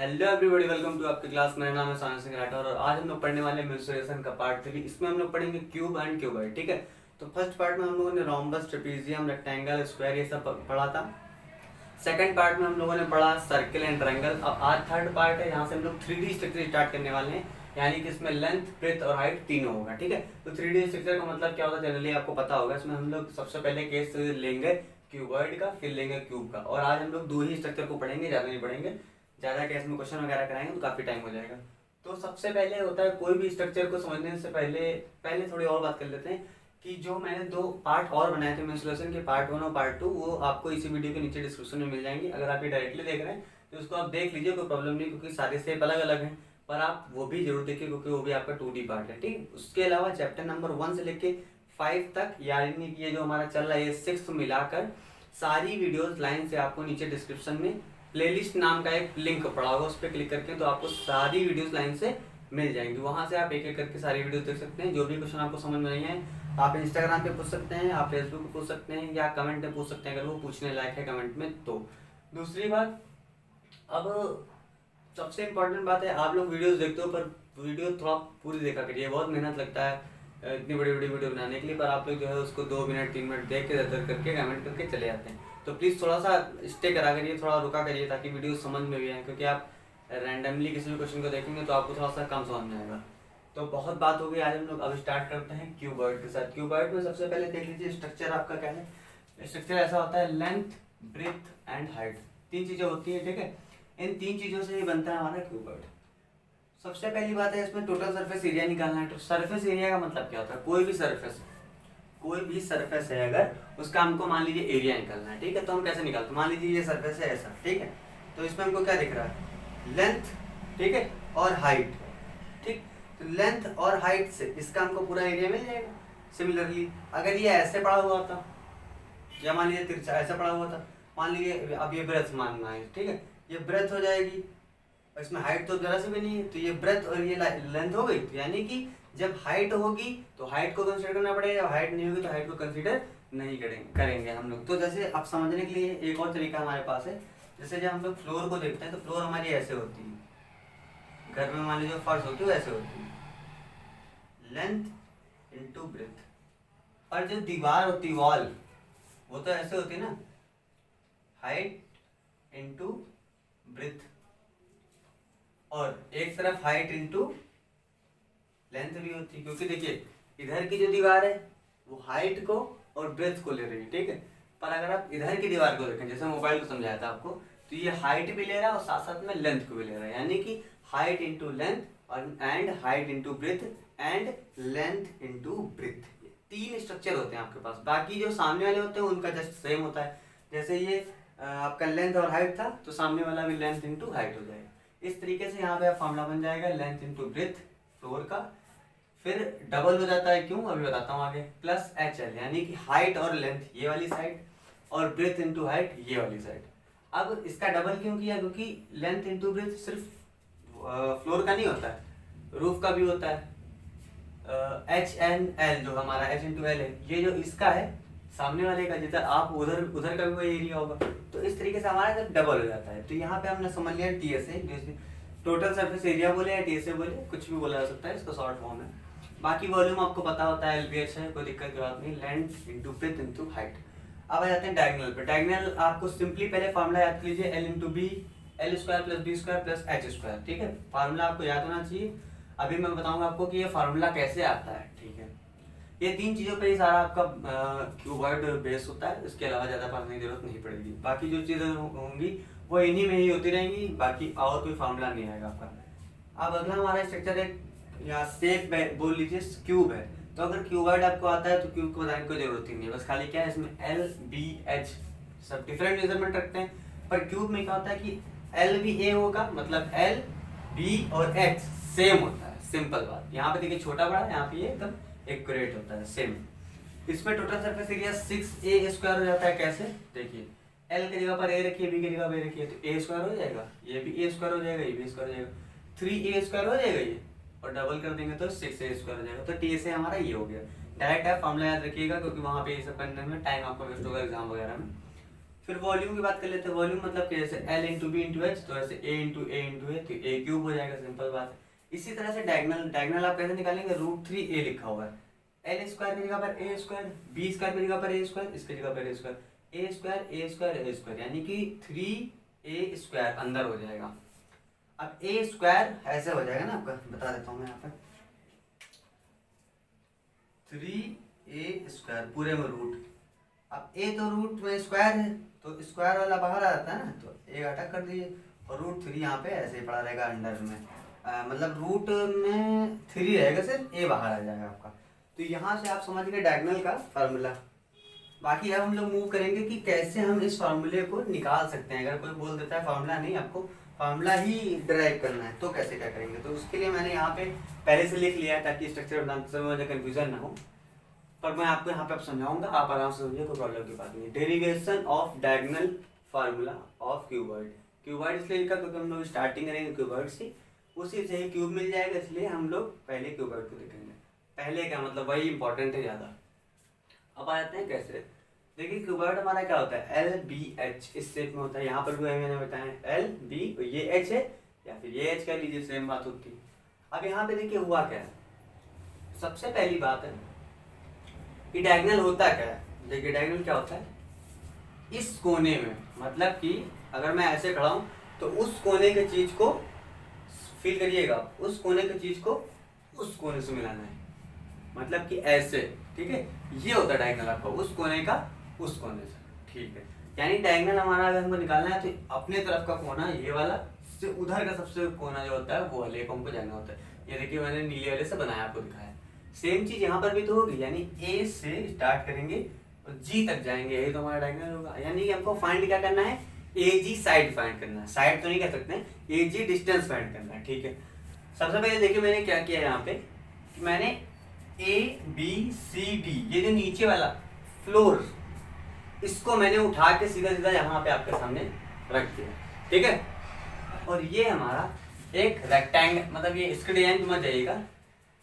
Hello everybody, welcome to आपकी class. मेरा नाम है सानू सिंह राठौर और आज हम लोग पढ़ने वाले हैं मेंस्ट्रुएशन का पार्ट 3। इसमें हम लोग पढ़ेंगे क्यूब एंड क्यूबॉइड। ठीक है, तो फर्स्ट पार्ट में हम लोगों ने रोम्बस, ट्रेपीजियम, रेक्टेंगल, स्क्वायर ये सब पढ़ा था। सेकंड पार्ट में हम लोगों ने पढ़ा सर्कल एंड ट्रायंगल। अब आज थर्ड पार्ट है, यहाँ से हम लोग 3D स्ट्रक्चर स्टार्ट करने वाले हैं, यानी कि इसमें लेंथ, ब्रेथ और हाइट तीनों होगा। ठीक है, तो 3D स्ट्रक्चर का मतलब क्या होता है जनरली आपको पता होगा। इसमें हम लोग सबसे पहले केस लेंगे क्यूबॉइड का, फिर लेंगे क्यूब का। और आज हम लोग दो ही स्ट्रक्चर को पढ़ेंगे, ज़्यादा नहीं पढ़ेंगे। ज़्यादा केस में क्वेश्चन वगैरह कराएंगे तो काफ़ी टाइम हो जाएगा। तो सबसे पहले होता है कोई भी स्ट्रक्चर को समझने से पहले थोड़ी और बात कर लेते हैं कि जो मैंने दो पार्ट और बनाए थे मेंस्ट्रुएशन के, पार्ट 1 और पार्ट 2, वो आपको इसी वीडियो के नीचे डिस्क्रिप्शन में मिल जाएंगे। अगर आप ये डायरेक्टली देख रहे हैं तो उसको आप देख लीजिए, कोई प्रॉब्लम नहीं, क्योंकि सारे स्टेप अलग अलग हैं। पर आप वो भी जरूर देखिए क्योंकि वो भी आपका 2D पार्ट है। ठीक, उसके अलावा चैप्टर नंबर 1 से लेके 5 तक, यानी कि ये जो हमारा चल रहा है, ये 6 मिलाकर सारी वीडियोस लाइन से आपको नीचे डिस्क्रिप्शन में प्लेलिस्ट नाम का एक लिंक पड़ा होगा, उस पर क्लिक करके तो आपको सारी वीडियोस लाइन से मिल जाएंगी। वहां से आप एक एक करके सारी वीडियोस देख सकते हैं। जो भी क्वेश्चन आपको समझ में नहीं है आप इंस्टाग्राम पे पूछ सकते हैं, आप फेसबुक पे पूछ सकते हैं, या कमेंट में पूछ सकते हैं अगर वो पूछने लायक है कमेंट में। तो दूसरी बात, अब सबसे इम्पोर्टेंट बात है, आप लोग वीडियोस देखते हो पर वीडियो थोड़ा पूरी देखा करिए। बहुत मेहनत लगता है इतनी बड़ी बड़ी वीडियो बनाने के लिए, पर आप लोग जो है उसको 2 मिनट 3 मिनट देख के दर करके कमेंट करके चले जाते हैं। तो प्लीज़ थोड़ा सा स्टे करा करिए, थोड़ा रुका करिए ताकि वीडियो समझ में भी आए, क्योंकि आप रैंडमली किसी भी क्वेश्चन को देखेंगे तो आपको थोड़ा सा कम समझ में आएगा। तो बहुत बात हो गई, आज हम लोग अब स्टार्ट करते हैं क्यूबॉइड के साथ। क्यूबॉइड में सबसे पहले देख लीजिए स्ट्रक्चर आपका क्या है। स्ट्रक्चर ऐसा होता है, लेंथ, ब्रेथ एंड हाइट, 3 चीज़ें होती हैं। ठीक है, इन 3 चीज़ों से ही बनता है हमारा क्यूबॉइड। सबसे पहली बात है, इसमें टोटल सरफेस एरिया निकालना है। तो सरफेस एरिया का मतलब क्या होता है, कोई भी सरफेस है अगर उसका हमको मान लीजिए एरिया निकालना है। ठीक है, तो हम कैसे निकालते हैं, मान लीजिए ये सरफेस है ऐसा। ठीक है, तो इसमें हमको क्या दिख रहा है, लेंथ, ठीक है, और हाइट। ठीक, तो लेंथ और हाइट से इसका हमको पूरा एरिया मिल जाएगा। सिमिलरली अगर ये ऐसे पड़ा हुआ था, या मान लीजिए तिरछा ऐसा पड़ा हुआ था, मान लीजिए अब ये ब्रेथ मानना है। ठीक है, ये ब्रेथ हो जाएगी, इसमें हाइट तो जरा से भी नहीं है, तो ये ब्रेथ और ये लेंथ हो गई। तो यानी कि जब हाइट होगी तो हाइट को कंसीडर करना पड़ेगा, जब हाइट नहीं होगी तो हाइट को कंसीडर नहीं करेंगे हम लोग। तो जैसे आप समझने के लिए एक और तरीका हमारे पास है, जैसे जब हम लोग फ्लोर को देखते हैं तो फ्लोर हमारी ऐसे होती है, घर में मान लीजिए फर्श होती है वैसे होती है, लेंथ इंटू ब्रेथ। और जो दीवार होती है, वॉल, वो तो ऐसे होती है ना, हाइट इंटू ब्रेथ। और एक तरफ हाइट इंटू लेंथ भी होती है, क्योंकि देखिए इधर की जो दीवार है वो हाइट को और ब्रेथ को ले रही है। ठीक है, पर अगर आप इधर की दीवार को देखें, जैसे मोबाइल को समझाया था आपको, तो ये हाइट भी ले रहा है और साथ साथ में लेंथ को भी ले रहा है, यानी कि हाइट इंटू लेंथ और and height into breadth and length into breadth. 3 structure होते हैं आपके पास। बाकी जो सामने वाले होते हैं उनका जस्ट सेम होता है। जैसे ये आपका लेंथ और हाइट था, तो सामने वाला भी लेंथ इंटू हाइट हो जाएगा। इस तरीके से यहाँ पे फॉर्मूला बन जाएगा, लेंथ इंटू ब्रेथ फ्लोर का। फिर डबल हो जाता है, क्यों अभी बताता हूँ आगे, प्लस HL, यानी कि हाइट और लेंथ ये वाली साइड और ब्रेथ इंटू हाइट ये वाली साइड। अब इसका डबल क्यों किया, क्योंकि लेंथ इंटू ब्रेथ सिर्फ फ्लोर का नहीं होता है, रूफ का भी होता है। HNL जो हमारा H इंटू L है, ये जो इसका है सामने वाले का, जितना आप उधर का भी वही एरिया होगा। तो इस तरीके से हमारा जब डबल हो जाता है, तो यहाँ पे हमने समझ लिया TSA, जैसे टोटल सरफेस एरिया बोले या TSA बोले, कुछ भी बोला जा सकता है, इसका शॉर्ट फॉर्म है। बाकी वॉल्यूम आपको पता होता है, LBH है, कोई दिक्कत की बात नहीं, length into breadth into height. अब आ जाते हैं डायगोनल पे। डायगोनल आपको सिंपली पहले फार्मूला याद कर लीजिए, L into B, L square plus B square plus H square. ठीक है, फार्मूला आपको याद होना चाहिए। अभी मैं बताऊंगा आपको कि ये फार्मूला कैसे आता है। ठीक है, ये 3 चीज़ों पे ही सारा आपका क्यूबॉइड बेस होता है, इसके अलावा ज़्यादा पढ़ने की जरूरत नहीं पड़ेगी। बाकी जो चीज़ें होंगी वो इन्हीं में ही होती रहेंगी, बाकी और कोई फार्मूला नहीं आएगा आपका। अब अगला हमारा स्ट्रक्चर एक या शेप बोल लीजिए, क्यूब है। तो अगर क्यूबॉइड आपको आता है तो क्यूब को बताने की कोई जरूरत ही नहीं है, बस खाली क्या है इसमें LBH सब डिफरेंट मेजरमेंट रखते हैं। पर क्यूब में क्या होता है कि L भी A होगा, मतलब L B और H सेम होता है, सिंपल बात। यहाँ पे देखिए छोटा बड़ा, यहाँ पे ये एकदम एक्यूरेट होता है, सेम। इसमें total surface area 6A square हो जाता है। कैसे, देखिए L की जगह पर A रखिए, B की जगह पर A रखिए, तो A स्क्वायर हो जाएगा, ये भी A स्क्वायर हो जाएगा, ये भी स्क्वायर हो जाएगा, 3A स्क्वायर हो जाएगा ये, और डबल कर देंगे तो 6A स्क्वायर हो जाएगा। तो TSA हमारा ये हो गया। डायरेक्ट आप फॉर्मूला याद रखिएगा, क्योंकि वहाँ पे ये सब करने में टाइम आपका वेस्ट होगा एग्जाम वगैरह में। फिर वॉल्यूम की बात कर लेते हैं। वॉल्यूम मतलब कि जैसे L into B into H, तो ऐसे A into A into A, तो ए क्यूब हो जाएगा, सिंपल बात है। इसी तरह से डायगनल, डायगनल आप कैसे निकालेंगे, √3a लिखा हुआ है, एल स्क्वायर की जगह पर ए स्क्वायर, बी स्क्वायर की जगह पर ए स्क्वायर, इसकी जगह पर ए स्क्वायर, ए स्क्वायर ए स्क्वायर ए स्क्वायर, यानी कि 3a स्क्वायर अंदर हो जाएगा। अब ए स्क्वायर ऐसे हो जाएगा ना आपका, बता देता हूँ मैं यहाँ पर, 3a स्क्वायर पूरे में रूट, अब ए तो रूट में स्क्वायर है तो स्क्वायर वाला बाहर आ जाता है ना, तो ए अटक कर दीजिए और √3 यहाँ पे ऐसे ही पड़ा रहेगा अंडर में, मतलब रूट में 3 रहेगा, सिर्फ ए बाहर आ जाएगा आपका। तो यहाँ से आप समझ गए डायगोनल का फार्मूला। बाकी अब हम लोग मूव करेंगे कि कैसे हम इस फार्मूले को निकाल सकते हैं। अगर कोई बोल देता है फार्मूला नहीं, आपको फार्मूला ही ड्राइव करना है, तो कैसे क्या करेंगे। तो उसके लिए मैंने यहाँ पे पहले से लिख लिया है ताकि स्ट्रक्चर बनाते समय मुझे कन्फ्यूजन ना हो, पर मैं आपको यहाँ पे समझाऊंगा, आप आराम से समझिए, कोई प्रॉब्लम की बात नहीं। Derivation of diagonal formula of cuboid. Cuboid इसलिए लिखा क्योंकि हम लोग स्टार्टिंग करेंगे क्यूबॉइड से, उसी से ही क्यूब मिल जाएगा, इसलिए हम लोग पहले क्यूबॉइड को देखेंगे। पहले क्या मतलब, वही इंपॉर्टेंट है ज़्यादा। अब आ जाते हैं कैसे। देखिए क्यूबॉइड हमारा क्या होता है, LBH इस शेप में होता है। यहाँ पर भी मैंने बताया LB, ये H है या फिर ये H कह लीजिए, सेम बात होती है। अब यहाँ पे देखिए हुआ क्या है, सबसे पहली बात है कि डायगोनल होता क्या है। देखिए डायगोनल क्या होता है, इस कोने में, मतलब कि अगर मैं ऐसे खड़ा हूँ तो उस कोने के चीज को फील करिएगा, उस कोने की चीज को उस कोने से मिलाना है, मतलब कि ऐसे, ठीक है। ये होता है डायगोनल आपका, उस कोने का उस कोने से, ठीक है। यानी डायगोनल हमारा अगर हमको निकालना है तो अपने तरफ का कोना ये वाला से उधर का सबसे कोना जो होता है वो वाले को हमको जाना होता है। ये देखिए मैंने नीले वाले से बनाया, आपको दिखाया। सेम चीज यहाँ पर भी तो होगी, यानी ए से स्टार्ट करेंगे और जी तक जाएंगे, यही तो हमारा डायगोनल होगा। यानी कि हमको फाइंड क्या करना है, AG साइड फाइंड करना है, साइड तो नहीं कह सकते हैं, AG डिस्टेंस फाइंड करना है, ठीक है। सबसे पहले देखिए मैंने क्या किया यहाँ पे, मैंने ABCD ये जो नीचे वाला फ्लोर, इसको मैंने उठा के सीधा सीधा यहाँ पे आपके सामने रख दिया, ठीक है। और ये हमारा एक रेक्टेंगल, मतलब ये इसके डिजाइन मत जाइएगा,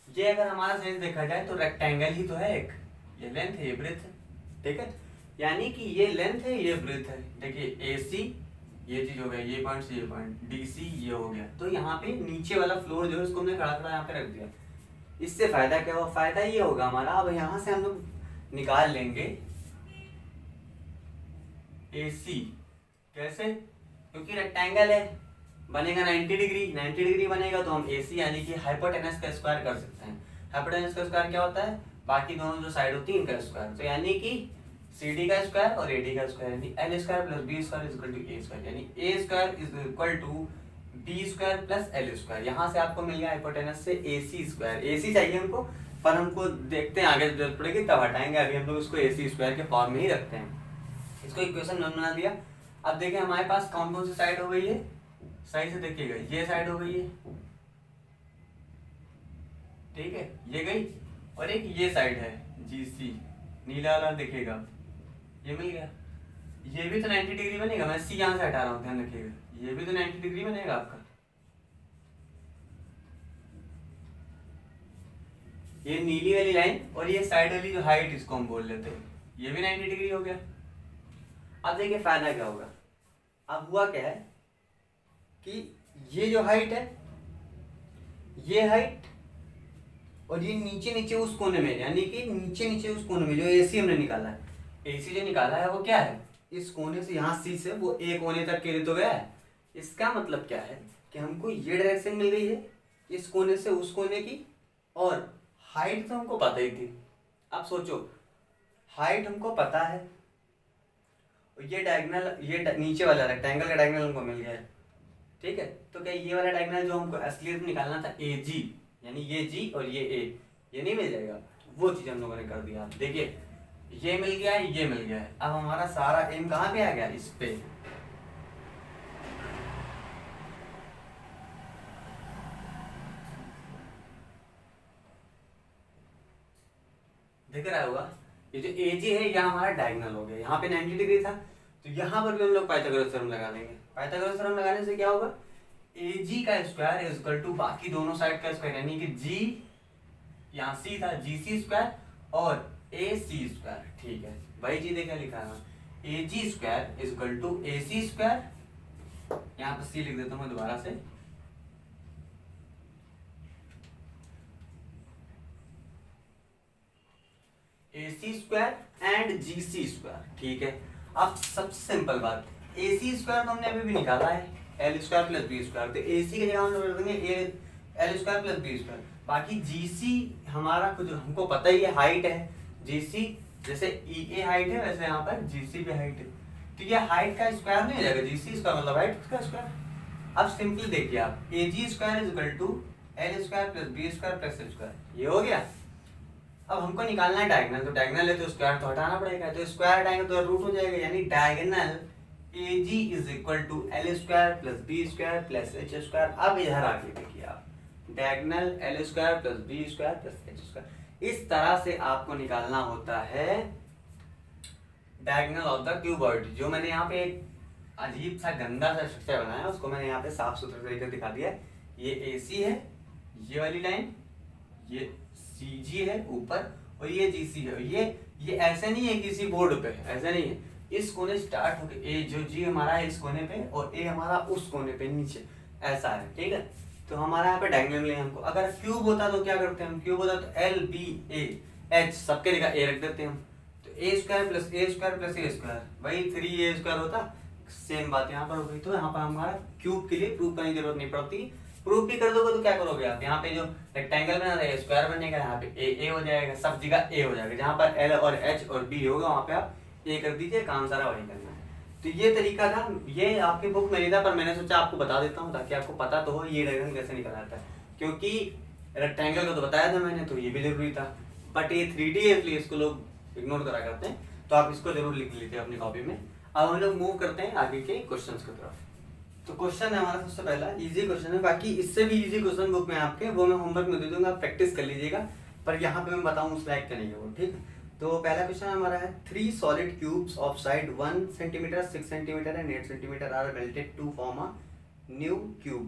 ये अगर हमारा साइज देखा जाए तो रेक्टेंगल ही तो है एक, ये लेंथ है ये ब्रेथ है, ठीक है। यानी कि ये लेंथ है ये ब्रेथ है। देखिए AC ये चीज हो गया, ये पॉइंट से ये पॉइंट, DC ये हो गया। तो यहाँ पे नीचे वाला फ्लोर जो है उसको हमने खड़ा खड़ा यहाँ पे रख दिया। इससे फायदा क्या हुआ, फायदा ये होगा हमारा, अब यहाँ से हम लोग निकाल लेंगे AC। कैसे, क्योंकि रेक्टेंगल है, बनेगा 90 डिग्री, 90 डिग्री बनेगा तो हम AC यानी कि हाइपोटेनस का स्क्वायर कर सकते हैं। हाइपोटेनस का स्क्वायर क्या होता है, बाकी दोनों जो साइड होती है इनका स्क्वायर। तो यानी कि CD का स्क्वायर और AD का स्क्वायर, यानी L square plus B square is equal to A square, यानी A square is equal to B square plus L square. यहाँ से आपको मिल गया हाइपोटेनस से AC स्क्वायर। AC चाहिए हमको, पर हमको देखते हैं आगे जरूरत पड़ेगी तब हटाएंगे, अभी हम लोग इसको AC स्क्वायर के फॉर्म में ही रखते हैं। इसको इक्वेशन 1 बना दिया। अब देखिए हमारे पास कौन कौन सी साइड हो गई है, सही से देखिएगा, ये साइड हो गई है, ठीक है, ये गई, और एक ये साइड है GC, नीला वाला देखिएगा, ये मिल गया। ये भी तो 90 डिग्री बनेगा, मैं C यहाँ से हटा रहा हूँ, ध्यान रखिएगा, ये भी तो 90 डिग्री बनेगा आपका। ये नीली वाली लाइन और ये साइड वाली जो हाइट, इसको हम बोल लेते हैं, ये भी 90 डिग्री हो गया। अब देखिए फायदा क्या होगा, अब हुआ क्या है कि ये जो हाइट है, ये हाइट और ये नीचे नीचे उस कोने में, यानी कि नीचे नीचे उस कोने में जो AC हमने निकाला है, AC जो निकाला है वो क्या है, इस कोने से यहाँ C से वो A कोने तक के लिए तो गया है। इसका मतलब क्या है कि हमको ये डायरेक्शन मिल गई है इस कोने से उस कोने की, और हाइट तो हमको पता ही थी। अब सोचो, हाइट हमको पता है और ये डायगोनल, ये नीचे वाला रेक्टेंगल का डायगोनल हमको मिल गया है, ठीक है। तो क्या ये वाला डायगोनल जो हमको असलियत में निकालना था AG, यानी ये G और ये A, ये नहीं मिल जाएगा, वो चीज हम लोगों ने कर दिया। देखिए ये मिल गया है, ये मिल गया है। अब हमारा सारा एम कहाँ पे आ गया, इस पे। दिख रहा होगा, ये जो AG है यह हमारा डायगोनल हो गया, यहाँ पे 90 डिग्री था, तो यहाँ पर भी हम लोग पाइथागोरस थ्योरम लगा देंगे। पाइथागोरस थ्योरम लगाने से क्या होगा, AG का स्क्वायर इज इक्वल टू बाकी दोनों साइड का स्क्वायर, यानी कि G यहाँ C था, GC स्क्वायर और AC स्क्वायर, ठीक है। वही चीज क्या लिखा है, AG square is equal to AC square, यहाँ पर C लिख देता हूँ दोबारा से, AC square and GC square, ठीक है। अब सबसे सिंपल बात, AC स्क्वायर तो हमने अभी भी निकाला है, L square plus B square, तो AC की जगह हम लोग रख देंगे L square plus B square. बाकी GC हमारा कुछ हमको पता ही है, हाइट है। GC जैसे EA हाइट है, वैसे यहाँ पर GC भी हाइट है, तो ये हाइट का स्क्वायर नहीं हो जाएगा, GC स्क्वायर मतलब हाइट का स्क्वायर। अब सिंपली देखिए आप, AG square is equal to L square plus B square plus C square, ये हो गया। अब हमको निकालना है डायगोनल, तो डायगोनल है तो स्क्वायर तो हटाना पड़ेगा, तो स्क्वायर हटाएंगे तो रूट हो जाएगा, यानी diagonal AG is equal to L square plus B square plus H square. अब इधर आके देखिए आप, diagonal L square plus B square plus H square, इस तरह से आपको निकालना होता है डायगोनल ऑफ द क्यूबॉइड। जो मैंने यहाँ पे एक अजीब सा गंदा सा स्ट्रक्चर बनाया, उसको मैंने यहाँ पे साफ सुथरे तरीके से दिखा दिया है। ये AC है, ये वाली लाइन, ये CG है ऊपर, और ये GC है। ये ऐसे नहीं है किसी बोर्ड पे, ऐसे नहीं है, इस कोने स्टार्ट होके A जो G हमारा है इस कोने पे, और A हमारा उस कोने पे नीचे, ऐसा है, ठीक है। तो हमारा यहाँ पे डायगोनल है हमको। अगर क्यूब होता तो क्या करते हैं हम, क्यूब होता तो L B A H सबके जगह A रख देते हैं हम, तो A square plus A square plus A square, वही 3A स्क्वायर होता। सेम बात यहाँ पर हो गई, तो यहाँ पर हमारा क्यूब के लिए प्रूफ करने की जरूरत नहीं पड़ती। प्रूफ भी कर दोगे तो क्या करोगे आप, यहाँ पे जो रेक्टेंगल बना रहा है स्क्वायर बनेगा, यहाँ पे A हो जाएगा, सब जगह A हो जाएगा, जहाँ पर L और H और B होगा वहाँ पे आप A कर दीजिए, काम सारा वही करना है। तो ये तरीका था, ये आपकी बुक में नहीं था, पर मैंने सोचा आपको बता देता हूँ ताकि आपको पता तो हो ये डायग्राम कैसे निकल आता है, क्योंकि रेक्टेंगल को तो बताया था मैंने, तो ये भी जरूरी था, बट ये 3D है इसलिए इसको लोग इग्नोर करा करते हैं, तो आप इसको जरूर लिख लीजिए अपनी कॉपी में। अब हम लोग मूव करते हैं आगे के क्वेश्चंस की तरफ। तो क्वेश्चन है हमारा सबसे पहला, इजी क्वेश्चन है, बाकी इससे भी इजी क्वेश्चन बुक में आपके, वो मैं होमवर्क में दे दूंगा, आप प्रैक्टिस कर लीजिएगा, पर यहाँ पे मैं बताऊँ उस लायक का नहीं है वो, ठीक है। तो पहला क्वेश्चन हमारा है, 3 solid cubes of side 1 centimetre 6 centimetre and 8 centimetre are melted to form a new cube.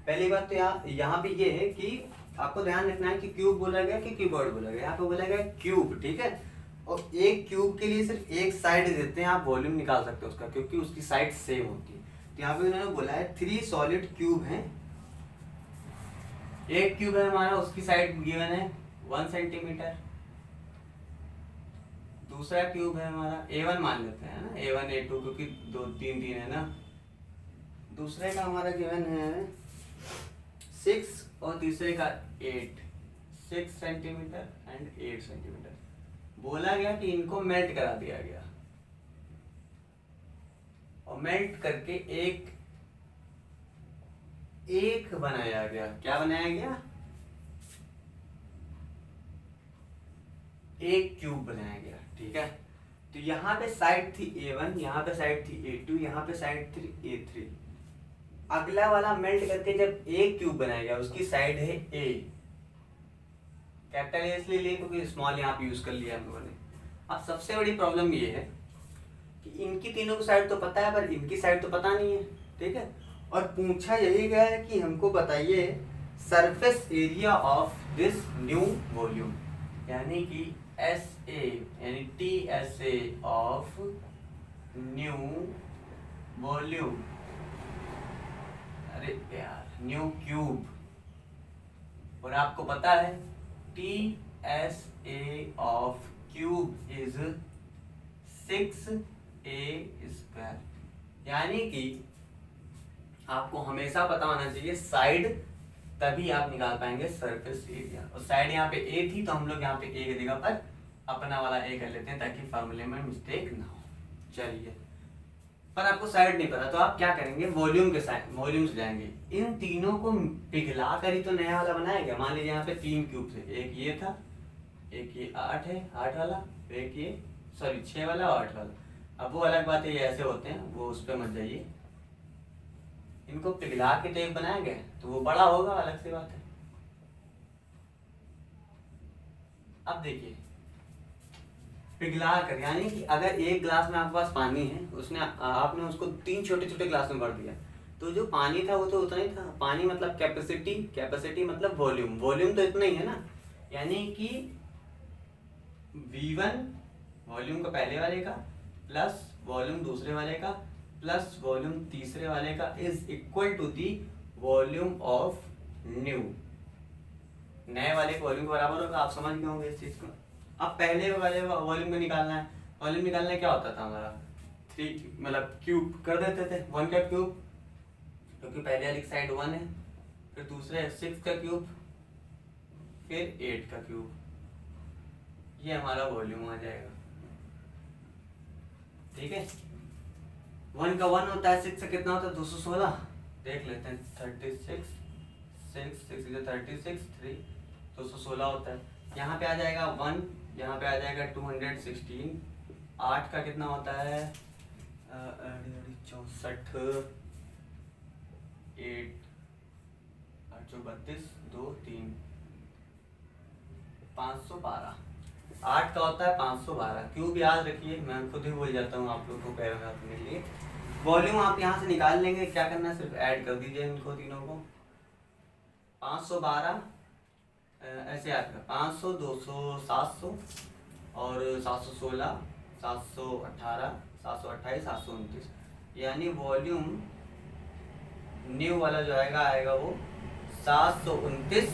पहली बात तो यहाँ पे ये है कि आपको ध्यान रखना है कि क्यूब बोला गया कि कीबोर्ड बोला गया, यहाँ पे बोला गया क्यूब, ठीक है। और एक क्यूब के लिए सिर्फ एक साइड देते हैं, आप वॉल्यूम निकाल सकते हो उसका, क्योंकि उसकी साइड सेम होती है। तो यहाँ पे उन्होंने बोला है 3 सॉलिड क्यूब हैं, एक क्यूब है हमारा, उसकी साइड गिवन है 1 सेंटीमीटर, दूसरा क्यूब है हमारा A1 मान लेते हैं ना, A1 A2 क्योंकि 2 3 3 है ना, दूसरे का हमारा गिवन है 6 और तीसरे का 8, 6 सेंटीमीटर एंड 8 सेंटीमीटर। बोला गया कि इनको मेल्ट करा दिया गया, और मेल्ट करके एक बनाया गया। क्या बनाया गया, एक क्यूब बनाया गया, ठीक है। तो यहाँ पे साइड थी A1, यहाँ पे साइड थी A2, यहाँ पे साइड थी A3। अगला वाला मेल्ट करके जब एक क्यूब बनाया गया, उसकी साइड है A, कैपिटल A इसलिए लिए क्योंकि स्मॉल यहाँ पे यूज कर लिया हम लोगों ने। अब सबसे बड़ी प्रॉब्लम ये है कि इनकी तीनों की साइड तो पता है, पर इनकी साइड तो पता नहीं है, ठीक है। और पूछा यही गया है कि हमको बताइए surface area of this new volume, यानी कि SA यानी TSA ऑफ न्यू वॉल्यूम, अरे यार न्यू क्यूब, और आपको पता है TSA of cube is 6A square, यानी कि आपको हमेशा पता होना चाहिए साइड, तभी आप निकाल पाएंगे सरफेस एरिया। और साइड यहाँ पे A थी तो हम लोग यहाँ पे A की जगह पर अपना वाला A कर लेते हैं ताकि फॉर्मूले में मिस्टेक ना हो। चलिए, पर आपको साइड नहीं पता तो आप क्या करेंगे, वॉल्यूम के साइड, वॉल्यूम से जाएंगे, इन तीनों को पिघला कर ही तो नया वाला बनाएगा। मान लीजिए यहाँ पे 3 क्यूब थे, एक ये था, एक ये 8 है 8 वाला, एक ये 6 वाला और 8 वाला। अब वो अलग बात है, ये ऐसे होते हैं, वो उस पर मत जाइए। इनको पिघला के तो एक बनाया गया तो वो बड़ा होगा, अलग सी बात है। अब देखिए पिघला कर, यानी कि अगर एक ग्लास में आपके पास पानी है, उसने आपने उसको 3 छोटे छोटे ग्लास में भर दिया, तो जो पानी था वो तो उतना ही था। पानी मतलब कैपेसिटी, कैपेसिटी मतलब वॉल्यूम, वॉल्यूम तो इतना ही है ना, यानी कि V1 वॉल्यूम का पहले वाले का प्लस वॉल्यूम दूसरे वाले का प्लस वॉल्यूम तीसरे वाले का is equal to the volume of new. नए वाले के वॉल्यूम के बराबर होगा। आप समझ गए होंगे इस चीज को। अब पहले वाले वॉल्यूम को निकालना है। वॉल्यूम निकालना क्या होता था हमारा, 3 मतलब क्यूब कर देते थे, 1 का क्यूब, क्योंकि पहले वाली साइड 1 है, फिर दूसरे 6 का क्यूब, फिर 8 का क्यूब, ये हमारा वॉल्यूम आ जाएगा। ठीक है, 1 का 1 होता है, 6 का कितना होता है 216, देख लेते हैं 36, 6 6 36, 3 216 होता है। यहाँ पे आ जाएगा 1, यहाँ पे आ जाएगा 216, 8 का कितना होता है 64, 8 8 32 2 3 512, 8 का होता है 512। क्यूब याद रखिए, मैं खुद ही भूल जाता हूँ आप लोग को पैराग्राफ अपने लिए। वॉल्यूम आप यहाँ से निकाल लेंगे, क्या करना है सिर्फ ऐड कर दीजिए इनको तीनों को। 512 ऐसे आता है 500 200 700 और 716 718 728 729, यानी वॉल्यूम न्यू वाला जो आएगा वो 729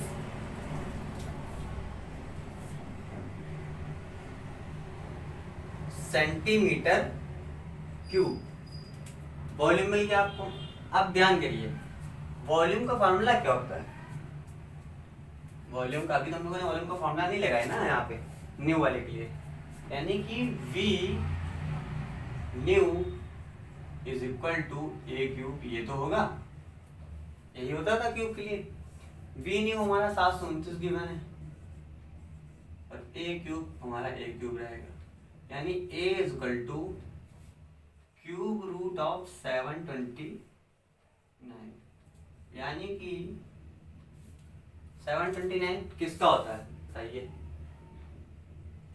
सेंटीमीटर क्यूब वॉल्यूम मिल गया आपको। अब ध्यान करिए, वॉल्यूम का फॉर्मूला क्या होता है। वॉल्यूम का अभी तो हम लोगों ने वॉल्यूम का फॉर्मूला नहीं लगाया ना यहाँ पे न्यू वाले के लिए, यानी कि V new is equal to A cube, ये तो होगा, यही होता था क्यूब के लिए। V न्यू हमारा 729 गिवन है और ए क्यूब हमारा ए क्यूब रहेगा, यानी A is equal to cube root of 729, यानी कि 729 किसका होता है बताइए।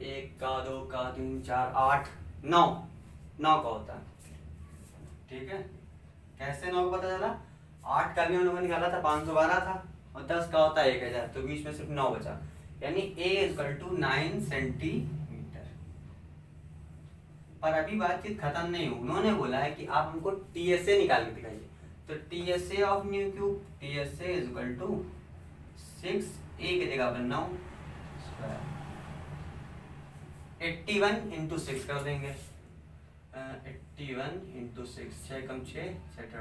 1 का 2 का 3 4 8 9 9 का होता है। ठीक है, कैसे 9 का पता चला, 8 का भी हम लोगों ने निकाला था 512 था और 10 का होता है 1000, तो बीच में सिर्फ 9 बचा, यानी A is equal to 9 centimetre. पर अभी बातचीत खत्म नहीं हुई, उन्होंने बोला है कि आप हमको TSA निकाल के दिखाइए। तो TSA of new cube, TSA is equal to 6 A की जगह पर 9 स्क्वायर 81 इंटू 6 कर देंगे, 81 इंटू 6, 6 कम 6 6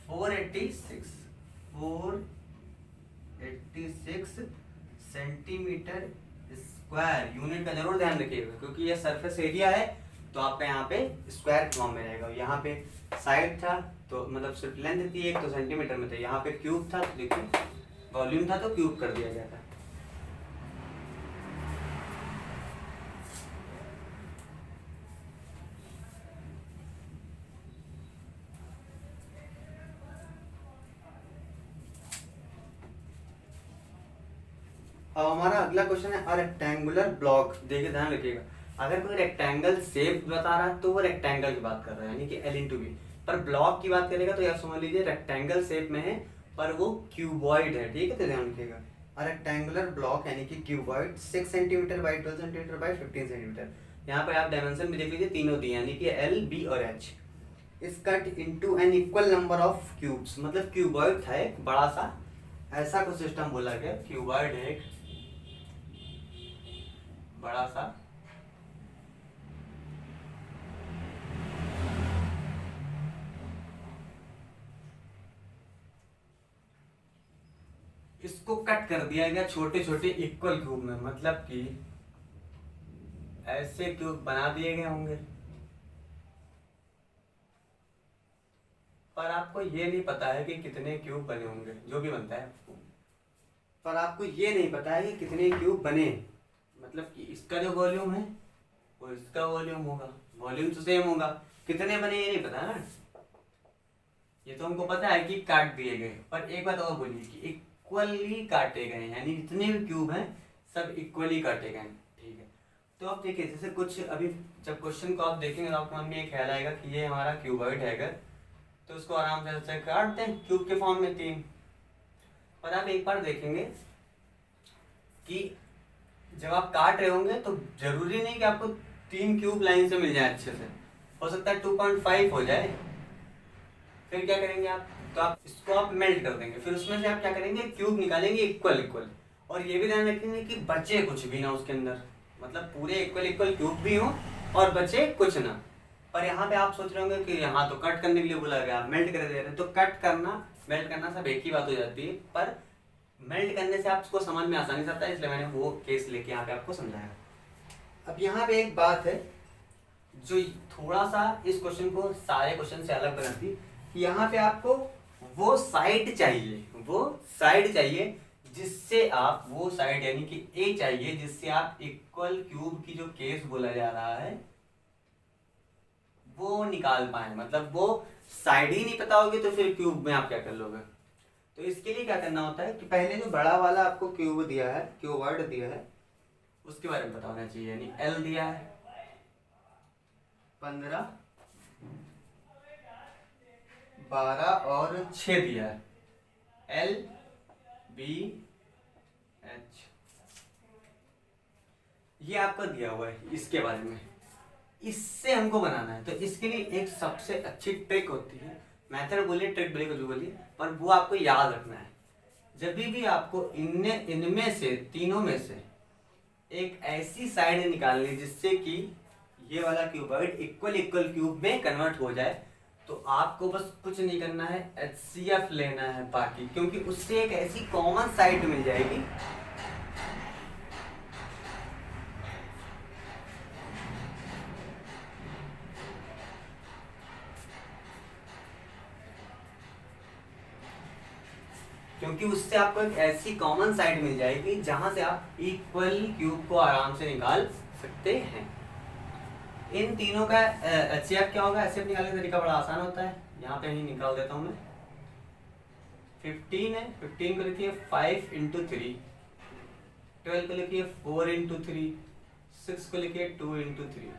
48, 486 सेंटीमीटर स्क्वायर। यूनिट का जरूर ध्यान रखिएगा क्योंकि ये सरफेस एरिया है, तो आपका यहाँ पे स्क्वायर फॉर्म में रहेगा। यहाँ पे साइड था तो मतलब सिर्फ लेंथ थी एक, तो सेंटीमीटर में था। यहाँ पे क्यूब था तो देखिए वॉल्यूम था तो क्यूब कर दिया गया था। अब हमारा अगला क्वेश्चन है रेक्टेंगुलर ब्लॉक। देखिए ध्यान रखिएगा, अगर कोई रेक्टेंगल शेप बता रहा है तो वो रेक्टेंगल की बात कर रहा है, यानी कि L इंटू बी। पर ब्लॉक की बात करेगा तो यार समझ लीजिए रेक्टेंगल शेप में है पर वो क्यूबॉइड है। ठीक है, तो ध्यान रखिएगा रेक्टेंगुलर ब्लॉक यानी कि cuboid 6 centimetre by 12 centimetre by 15 centimetre. यहाँ पर आप डायमेंशन भी देख लीजिए, तीनों दिए यानी कि L, B और H। इस cut into an equal number of cubes, मतलब क्यूबॉइड था एक बड़ा सा, ऐसा कुछ सिस्टम बोला गया। क्यूबॉइड है एक बड़ा सा, इसको कट कर दिया गया छोटे छोटे इक्वल क्यूब में, मतलब कि ऐसे क्यूब बना दिए गए होंगे। पर आपको ये नहीं पता है कि कितने क्यूब बने होंगे, जो भी बनता है, पर आपको ये नहीं पता है कि कितने क्यूब बने। मतलब कि इसका जो वॉल्यूम है वो इसका वॉल्यूम होगा, वॉल्यूम तो सेम होगा, कितने बने ये नहीं पता ना। ये तो हमको पता है कि काट दिए गए, पर एक बात और बोलिए कि इक्वली काटे गए, यानी जितने भी क्यूब हैं सब इक्वली काटे गए। ठीक है, तो आप देखिए जैसे कुछ अभी जब क्वेश्चन को आप देखेंगे तो आपके मन में एक ख्याल आएगा कि ये हमारा क्यूबॉइड है अगर, तो उसको आराम से काटते हैं क्यूब के फॉर्म में 3। पर आप एक बार देखेंगे कि जब आप काट रहे होंगे तो जरूरी नहीं कि आपको 3 क्यूब लाइन से मिल जाए अच्छे से। हो सकता है 2.5 हो जाए। फिर क्या करेंगे आप, तो आप इसको आप मेल्ट कर देंगे, फिर उसमें से आप क्या करेंगे, क्यूब निकालेंगे इक्वल इक्वल। और ये भी ध्यान रखेंगे कि बचे कुछ भी ना उसके अंदर, मतलब पूरे इक्वल इक्वल क्यूब भी हो और बचे कुछ ना। पर यहाँ पे आप सोच रहे होंगे कि यहाँ तो कट करने के लिए बोला गया, मेल्ट कर दे रहे हैं, तो कट करना मेल्ट करना सब एक ही बात हो जाती है, पर मेल्ट करने से आपको समझ में आसानी से आता है, इसलिए मैंने वो केस लेके यहाँ पे आपको समझाया। अब यहाँ पे एक बात है जो थोड़ा सा इस क्वेश्चन को सारे क्वेश्चन से अलग बनाती है, कि यहाँ पे आपको वो साइड चाहिए जिससे आप, वो साइड यानी कि ए चाहिए जिससे आप इक्वल क्यूब की जो केस बोला जा रहा है वो निकाल पाए। मतलब वो साइड ही नहीं पता होगी तो फिर क्यूब में आप क्या कर लोगे। तो इसके लिए क्या करना होता है कि पहले जो बड़ा वाला आपको क्यूब दिया है, क्यूबॉइड दिया है, उसके बारे में पता होना चाहिए। यानी एल दिया है 15, 12 और 6 दिया है, एल बी एच, ये आपका दिया हुआ है। इसके बारे में इससे हमको बनाना है, तो इसके लिए एक सबसे अच्छी ट्रिक होती है, मेथड बोलिए, ट्रिक बोलिए, कुछ बोलिए, पर वो आपको याद रखना है। जब भी आपको इनमें से तीनों में से एक ऐसी साइड निकालनी जिससे कि ये वाला क्यूबॉइड इक्वल इक्वल क्यूब में कन्वर्ट हो जाए, तो आपको बस कुछ नहीं करना है, HCF लेना है बाकी, क्योंकि उससे एक ऐसी कॉमन साइड मिल जाएगी क्योंकि उससे आपको एक ऐसी कॉमन साइड मिल जाएगी जहां से आप इक्वल क्यूब को आराम से निकाल सकते हैं। इन तीनों का HCF क्या होगा, HCF निकालने का तरीका बड़ा आसान होता है, यहाँ पे ही निकाल देता हूँ मैं। 15 है, 15 को लिखिए 5 into 3, 12 को लिखिए 4 into 3, 6 को लिखिए 2 into 3।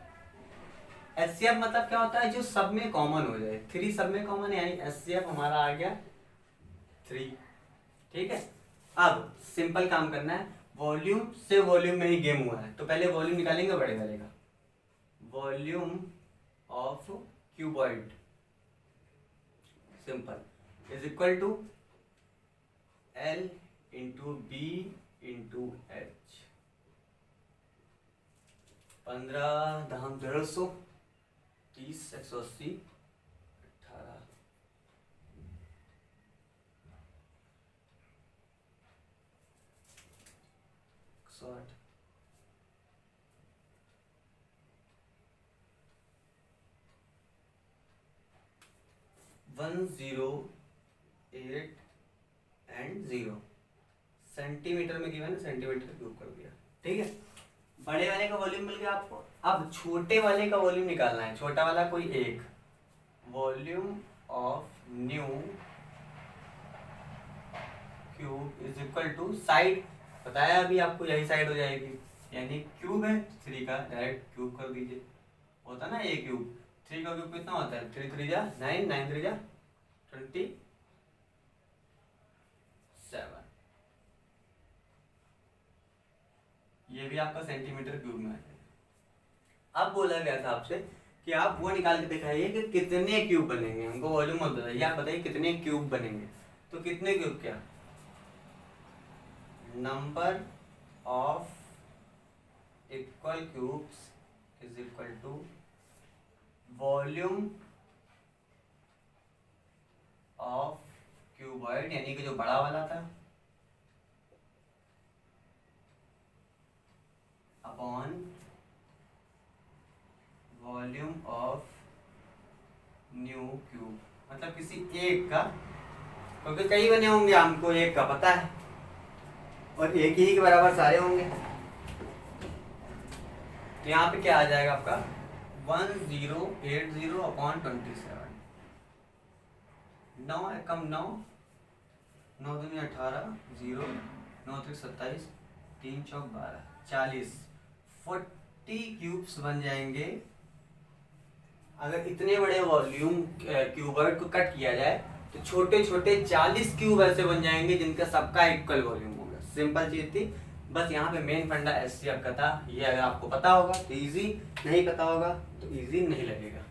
HCF मतलब क्या होता है, जो सब में कॉमन हो जाए। 3 सब में कॉमन है, यानी HCF हमारा आ गया 3। ठीक है, अब सिंपल काम करना है, वॉल्यूम से वॉल्यूम में ही गेम हुआ है, तो पहले वॉल्यूम निकालेंगे बड़े वाले का। Volume of cuboid simple is equal to L into B into H. 15 दहम 150, 30 180, 18 108। 108 एंड 0 सेंटीमीटर में गिवन है, सेंटीमीटर क्यूब कर दिया। ठीक है, बड़े वाले का वॉल्यूम मिल गया आपको। अब छोटे वाले का वॉल्यूम निकालना है। छोटा वाला कोई एक, volume of new cube is equal to side, बताया अभी आपको, यही साइड हो जाएगी, यानी क्यूब है 3 का, डायरेक्ट क्यूब कर दीजिए। होता ना ये क्यूब, 3 का क्यूब कितना होता है, 3 3 जा 9, 9 3 जा 27। ये भी आपका सेंटीमीटर क्यूब में है। अब बोला गया था आपसे कि आप वो निकाल के दिखाइए कि कितने क्यूब बनेंगे। हमको वॉल्यूम मत बताइए, आप बताइए कितने क्यूब बनेंगे। तो कितने क्यूब, क्या number of equal cubes is equal to volume of cuboid, यानी कि जो बड़ा वाला था, upon volume of new cube, मतलब किसी एक का, क्योंकि कई बने होंगे, हमको एक का पता है और एक ही के बराबर सारे होंगे। तो यहाँ पे क्या आ जाएगा आपका 1080 अपॉन 27। 9 एकम 9, 9 दूनी 18, 0 9 3 27, 3 चौक 12, 40 क्यूब्स बन जाएंगे। अगर इतने बड़े वॉल्यूम क्यूबॉइड को कट किया जाए तो छोटे छोटे 40 क्यूब ऐसे बन जाएंगे जिनका सबका इक्वल वॉल्यूम होगा। सिंपल चीज थी, बस यहाँ पे मेन फंडा HCF का था। ये अगर आपको पता होगा तो इजी, नहीं पता होगा तो इजी नहीं लगेगा।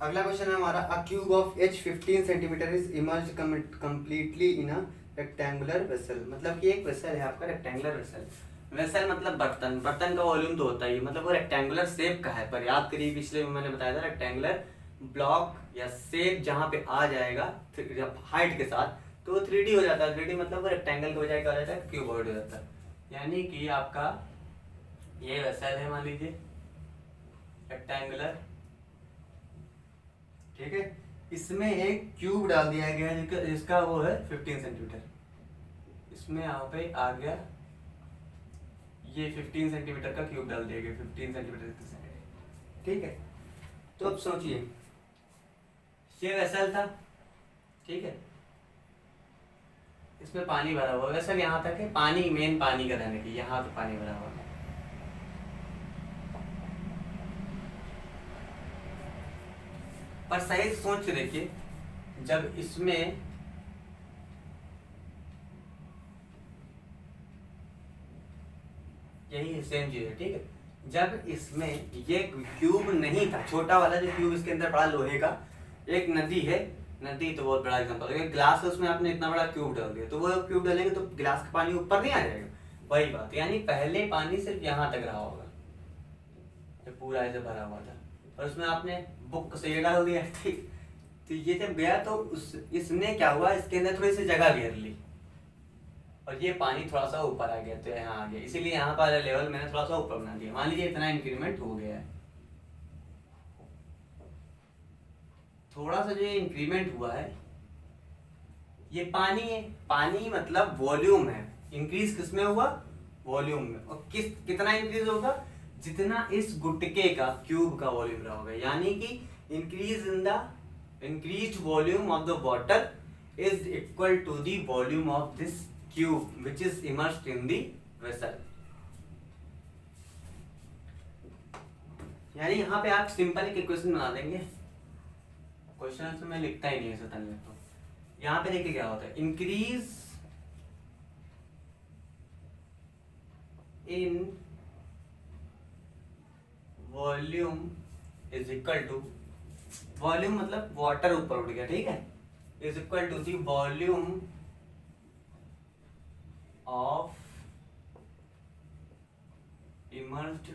अगला क्वेश्चन है हमारा, अ cube of H 15 centimetre is emerge completely in a rectangular vessel. मतलब कि एक वेसल है आपका रेक्टेंगुलर वेसल। वेसल मतलब बर्तन, बर्तन का वॉल्यूम तो होता ही, मतलब वो रेक्टेंगुलर शेप का है। पर याद करिए पिछले में मैंने बताया था रेक्टेंगुलर ब्लॉक या शेप जहाँ पे आ जाएगा हाइट के साथ तो वो 3D हो जाता है। 3D मतलब वो रेक्टेंगल के बजाय क्या हो जाता है, क्यूबॉइड हो जाता है। यानी कि आपका ये वेसल है, मान लीजिए रेक्टेंगुलर, ठीक है। इसमें एक क्यूब डाल दिया गया है जिसका वो है 15 सेंटीमीटर। इसमें यहाँ पे आ गया ये 15 सेंटीमीटर का क्यूब डाल दिया गया, 15 सेंटीमीटर, ठीक है। तो अब सोचिए ये वेसल था, ठीक है, इसमें पानी भरा हुआ, वेसल यहाँ तक है, पानी मेन पानी का रहने की, यहाँ पे पानी भरा हुआ है। पर सही से सोच के देखिए, जब इसमें यही सेम चीज है, ठीक है। जब इसमें ये क्यूब नहीं था, छोटा वाला जो क्यूब इसके अंदर पड़ा लोहे का, एक नदी है, नदी तो बहुत बड़ा एग्जांपल है, ग्लास है उसमें आपने इतना बड़ा क्यूब डाल दिया, तो वो क्यूब डालेंगे तो गिलास का पानी ऊपर नहीं आ जाएगा, वही बात। यानी पहले पानी सिर्फ यहाँ तक रहा होगा, ये पूरा ऐसे भरा हुआ था, और उसमें आपने बुक से ये डाल दिया, ठीक। तो ये जब गया तो इसने क्या हुआ, इसके अंदर थोड़ी सी जगह घेर ली और ये पानी थोड़ा सा ऊपर आ गया, तो यहाँ आ गया, इसीलिए यहाँ पर लेवल मैंने थोड़ा सा ऊपर बना दिया। मान लीजिए इतना इंक्रीमेंट हो गया है, थोड़ा सा जो इंक्रीमेंट हुआ है ये पानी है, पानी मतलब वॉल्यूम है, इंक्रीज किसमें हुआ, वॉल्यूम में। और कितना इंक्रीज होगा, जितना इस गुटके का क्यूब का वॉल्यूम रहा होगा। यानी कि increase in the increased volume of the water is equal to the volume of this cube which is immersed in the vessel. यानी यहाँ पे आप सिंपल एक इक्वेशन बना देंगे, क्वेश्चन तो मैं लिखता ही नहीं है, सतन लिखता हूँ। यहाँ पे देखिए क्या होता है, increase in volume is equal to, volume मतलब वाटर ऊपर उठ गया, ठीक है, is equal to the volume of immersed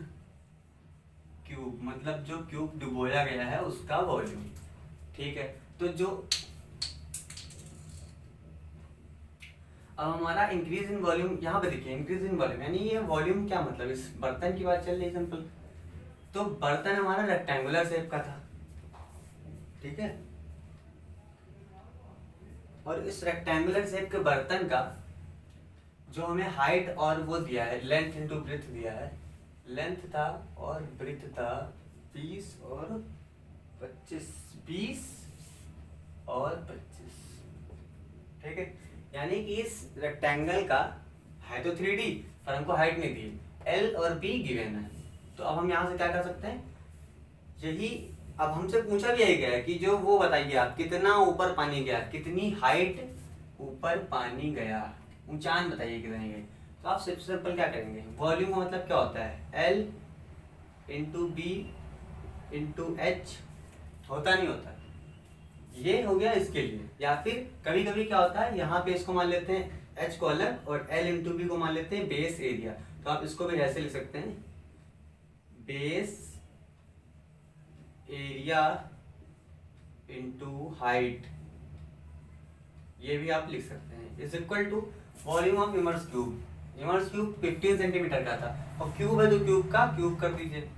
cube, मतलब जो क्यूब डुबोया गया है उसका वॉल्यूम, ठीक है। तो जो अब हमारा इंक्रीज इन वॉल्यूम, यहाँ पे देखिए इंक्रीज इन वॉल्यूम, यानी ये वॉल्यूम क्या मतलब, इस बर्तन की बात चल रही है सिंपल। तो बर्तन हमारा रेक्टेंगुलर शेप का था, ठीक है, और इस रेक्टेंगुलर शेप के बर्तन का जो हमें हाइट और वो दिया है, लेंथ इनटू ब्रेथ दिया है, लेंथ था और ब्रेथ था 20 और 25, 20 और 25, ठीक है। यानी कि इस रेक्टेंगल का है तो 3D, पर हमको हाइट नहीं दी, L और B गिवन है। तो अब हम यहाँ से क्या कर सकते हैं, यही अब हमसे पूछा भी गया है कि जो वो बताइए आप कितना ऊपर पानी गया, कितनी हाइट ऊपर पानी गया, ऊंचाई बताइए कितनी गई। तो आप सबसे सिंपल क्या करेंगे, वॉल्यूम का मतलब क्या होता है, L into B into H, होता नहीं होता, ये हो गया इसके लिए। या फिर कभी कभी क्या होता है, यहाँ पे इसको मान लेते हैं H को अलग और L इंटू बी को मान लेते हैं बेस एरिया। तो आप इसको भी ऐसे लिख सकते हैं, बेस एरिया इंटू हाइट, ये भी आप लिख सकते हैं, is equal to volume of immerse cube. Immerse cube 15 centimetre का था और क्यूब है तो क्यूब का क्यूब कर दीजिए,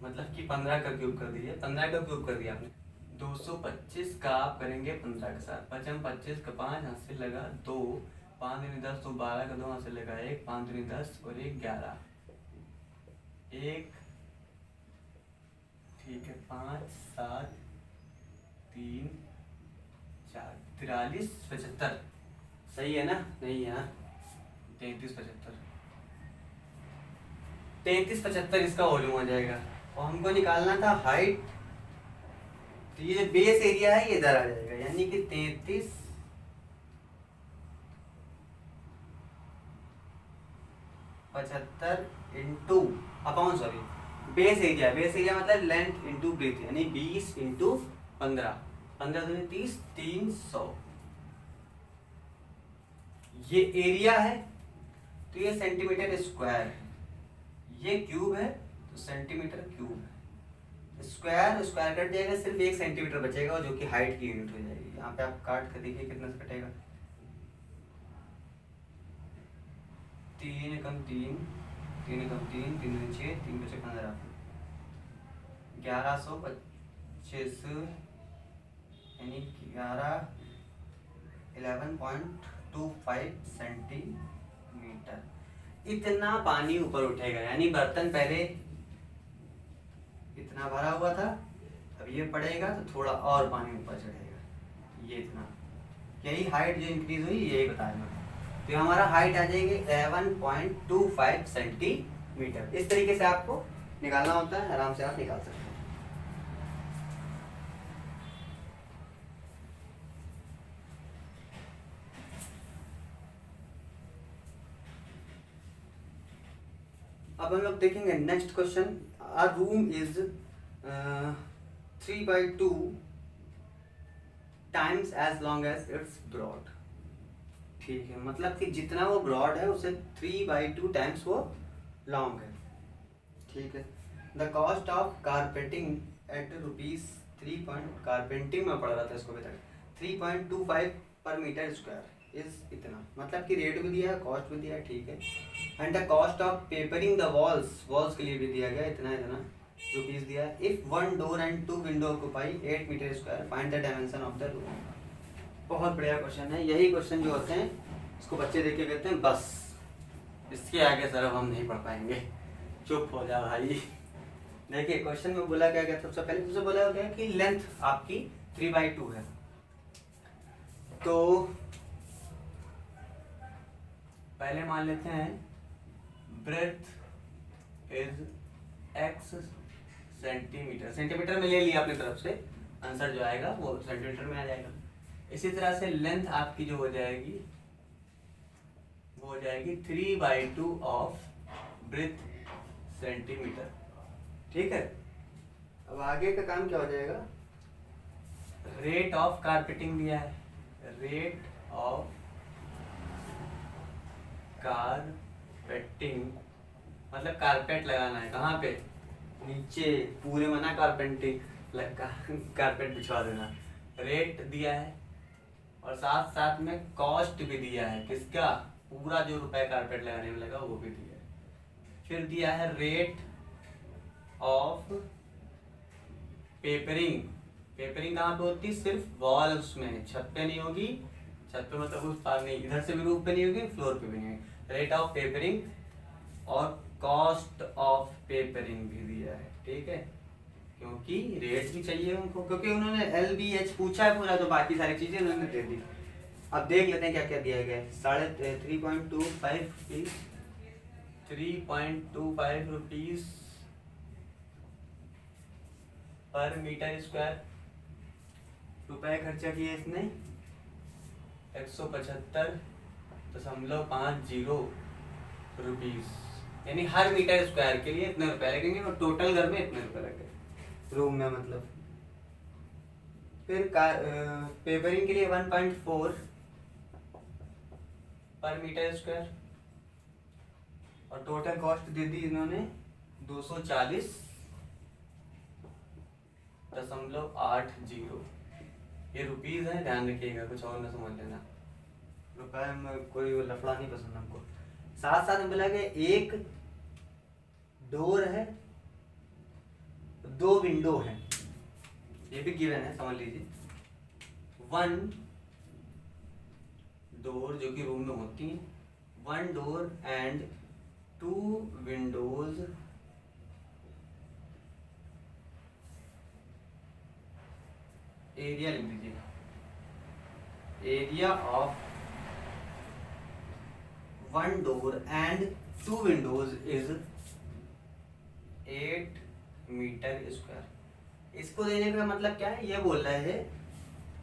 मतलब कि 15 का क्यूब कर दीजिए, 15 का क्यूब कर दिया आपने। 225 का आप करेंगे 15 के साथ, 5 25 का 5 हाथ से लगा 2, 5 दूनी 10 तो 12 का 2 हाथ से लगा 1, 5 दूनी 10 और 1 11, 1, ठीक है, 5 7 3 4 43 75, सही है ना, नहीं यार 33 75, 33 75 इसका वॉल्यूम आ जाएगा। और हमको निकालना था हाइट, तो ये जो बेस एरिया है ये इधर आ जाएगा, यानी कि 33 75 into upon sorry base area मतलब लेंथ इंटू ब्रेथ, यानी 20 इंटू 15, 15 दूनी 30, 300। ये एरिया है तो ये सेंटीमीटर स्क्वायर है, ये क्यूब है तो सेंटीमीटर क्यूब है। स्क्वायर स्क्वायर कट जाएगा, सिर्फ 1 सेंटीमीटर बचेगा जो कि हाइट की यूनिट हो जाएगी। यहाँ पे आप काट कर देखिए कितना से कटेगा। 3 एकम 3, 3 एकम 3, 3 दूनी 6, 3 बचे 15, 1125 यानी 11.25 सेंटीमीटर। इतना पानी ऊपर उठेगा, यानी बर्तन पहले इतना भरा हुआ था, अब ये पड़ेगा तो थोड़ा और पानी ऊपर चढ़ेगा, ये इतना। यही हाइट जो इंक्रीज हुई यही बताया मैं। तो हमारा हाइट आ जाएगी 11.25 सेंटीमीटर। इस तरीके से आपको निकालना होता है, आराम से आप निकाल सकते हैं। अब हम लोग देखेंगे next question. Our room is 3/2 times as long as it's broad. ठीक है, मतलब कि जितना वो ब्रॉड है उसे 3/2 टाइम्स वो लॉन्ग है। ठीक है। The cost of carpeting at ₹3 carpeting में पड़ रहा था इसको भी तक 3.25 पर मीटर स्क्वायर इज इतना, मतलब कि रेट भी दिया है, कॉस्ट भी दिया है। ठीक है। And the cost of papering the walls के लिए भी दिया गया इतना रुपीज दिया है। If 1 door and 2 window occupy 8 metre square, find the dimension of the room. बहुत बढ़िया क्वेश्चन है। यही क्वेश्चन जो होते हैं इसको बच्चे देख के कहते हैं बस इसके आगे सर हम नहीं पढ़ पाएंगे, चुप हो जा भाई। देखिए क्वेश्चन में बोला क्या गया, सबसे पहले तुझसे बोला गया कि लेंथ आपकी 3/2 है, तो पहले मान लेते हैं breadth is x centimetre. Centimetre में ले लिया अपनी तरफ से, आंसर जो आएगा वो सेंटीमीटर में आ जाएगा। इसी तरह से लेंथ आपकी जो हो जाएगी वो हो जाएगी 3/2 ऑफ ब्रेथ सेंटीमीटर। ठीक है। अब आगे का काम क्या हो जाएगा, रेट ऑफ कारपेटिंग दिया है, रेट ऑफ कारपेटिंग मतलब कारपेट लगाना है, कहाँ पे, नीचे पूरे मना कारपेंटिंग कारपेट बिछवा देना। रेट दिया है और साथ साथ में कॉस्ट भी दिया है, किसका, पूरा जो रुपए कारपेट लगाने में लगा वो भी दिया है। फिर दिया है रेट ऑफ पेपरिंग। पेपरिंग कहाँ पे होती है, सिर्फ वॉल्स में, छत पे नहीं होगी, छत पे मतलब उस पार नहीं, इधर से भी रूफ पे नहीं होगी, फ्लोर पे भी नहीं होगी। रेट ऑफ पेपरिंग और कॉस्ट ऑफ पेपरिंग भी दिया है। ठीक है, क्योंकि रेट भी चाहिए उनको, क्योंकि उन्होंने LBH पूछा है पूरा, तो बाकी सारी चीजें उन्होंने दे दी। अब देख लेते हैं क्या क्या दिया गया है। 3.25 रुपीज पर मीटर स्क्वायर रुपए खर्चा किए इसने 175.50 रुपीज, यानी हर मीटर स्क्वायर के लिए इतने रुपए लगेंगे और टोटल घर में इतने रुपए लगेंगे, रूम में मतलब। फिर पेपरिंग के लिए 1.4 पर मीटर स्क्वायर और टोटल कॉस्ट दे दी इन्होंने 240.80। ये रुपीज है, ध्यान रखिएगा, कुछ और ना समझ लेना। रुपए में कोई लफड़ा नहीं पसंद हमको। साथ साथ में बोला गया एक डोर है, 2 विंडो है, ये भी गिवन है, समझ लीजिए। 1 डोर जो कि रूम में होती है, 1 डोर एंड 2 विंडोज एरिया लिख दीजिए, area of 1 door and 2 windows is 8 metre square. इसको देने का मतलब क्या है, ये बोल रहा है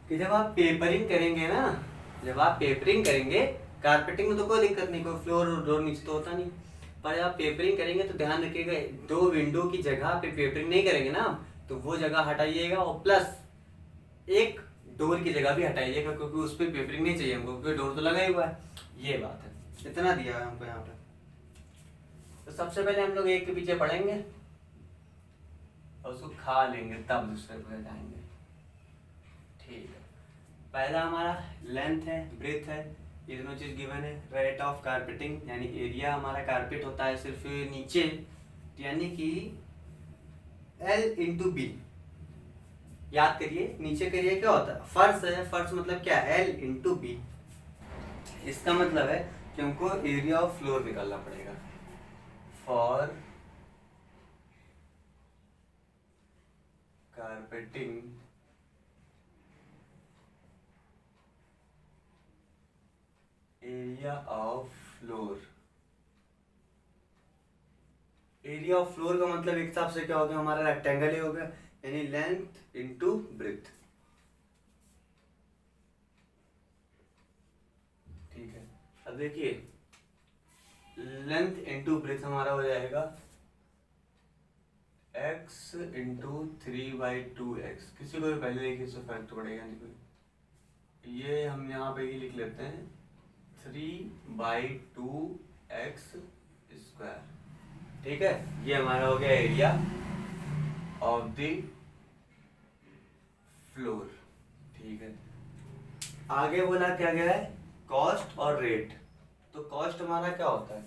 कि जब आप पेपरिंग करेंगे ना, जब आप पेपरिंग करेंगे, कारपेटिंग में तो कोई दिक्कत नहीं, कोई फ्लोर और डोर नीचे तो होता नहीं, पर आप पेपरिंग करेंगे तो ध्यान रखिएगा, 2 विंडो की जगह पे पेपरिंग नहीं करेंगे ना, तो वो जगह हटाइएगा और प्लस एक डोर की जगह भी हटाइएगा, क्योंकि उस पर पेपरिंग नहीं चाहिए हमको, क्योंकि डोर तो लगा ही हुआ है। ये बात है, इतना दिया है हमको यहाँ पे। तो सबसे पहले हम लोग एक के पीछे पढ़ेंगे और उसको खा लेंगे, तब दूसरे पे जाएंगे। ठीक है, पहला हमारा लेंथ है, ब्रेथ है, ये दोनों चीज गिवन है। रेट ऑफ कारपेटिंग यानी एरिया हमारा कारपेट होता है सिर्फ नीचे, यानी कि L इंटू बी। याद करिए, नीचे करिए क्या होता है, फर्श है, फर्श मतलब क्या, L इंटू बी। इसका मतलब है कि हमको एरिया ऑफ फ्लोर निकालना पड़ेगा। For carpeting area of floor, area of floor का मतलब एक हिसाब से क्या हो गया, हमारा रेक्टेंगल ही हो गया, यानी लेंथ इंटू ब्रेथ। ठीक है, अब देखिए लेंथ इंटू ब्रेथ हमारा हो जाएगा x इंटू 3/2x। किसी को भी पहले देखिए, इससे फर्क तो पड़ेगा नहीं कोई। ये हम यहाँ पे ही लिख लेते हैं 3/2x स्क्वायर। ठीक है, ये हमारा हो गया एरिया ऑफ द फ्लोर। ठीक है, आगे बोला क्या गया है, कॉस्ट और रेट। तो कॉस्ट हमारा क्या होता है,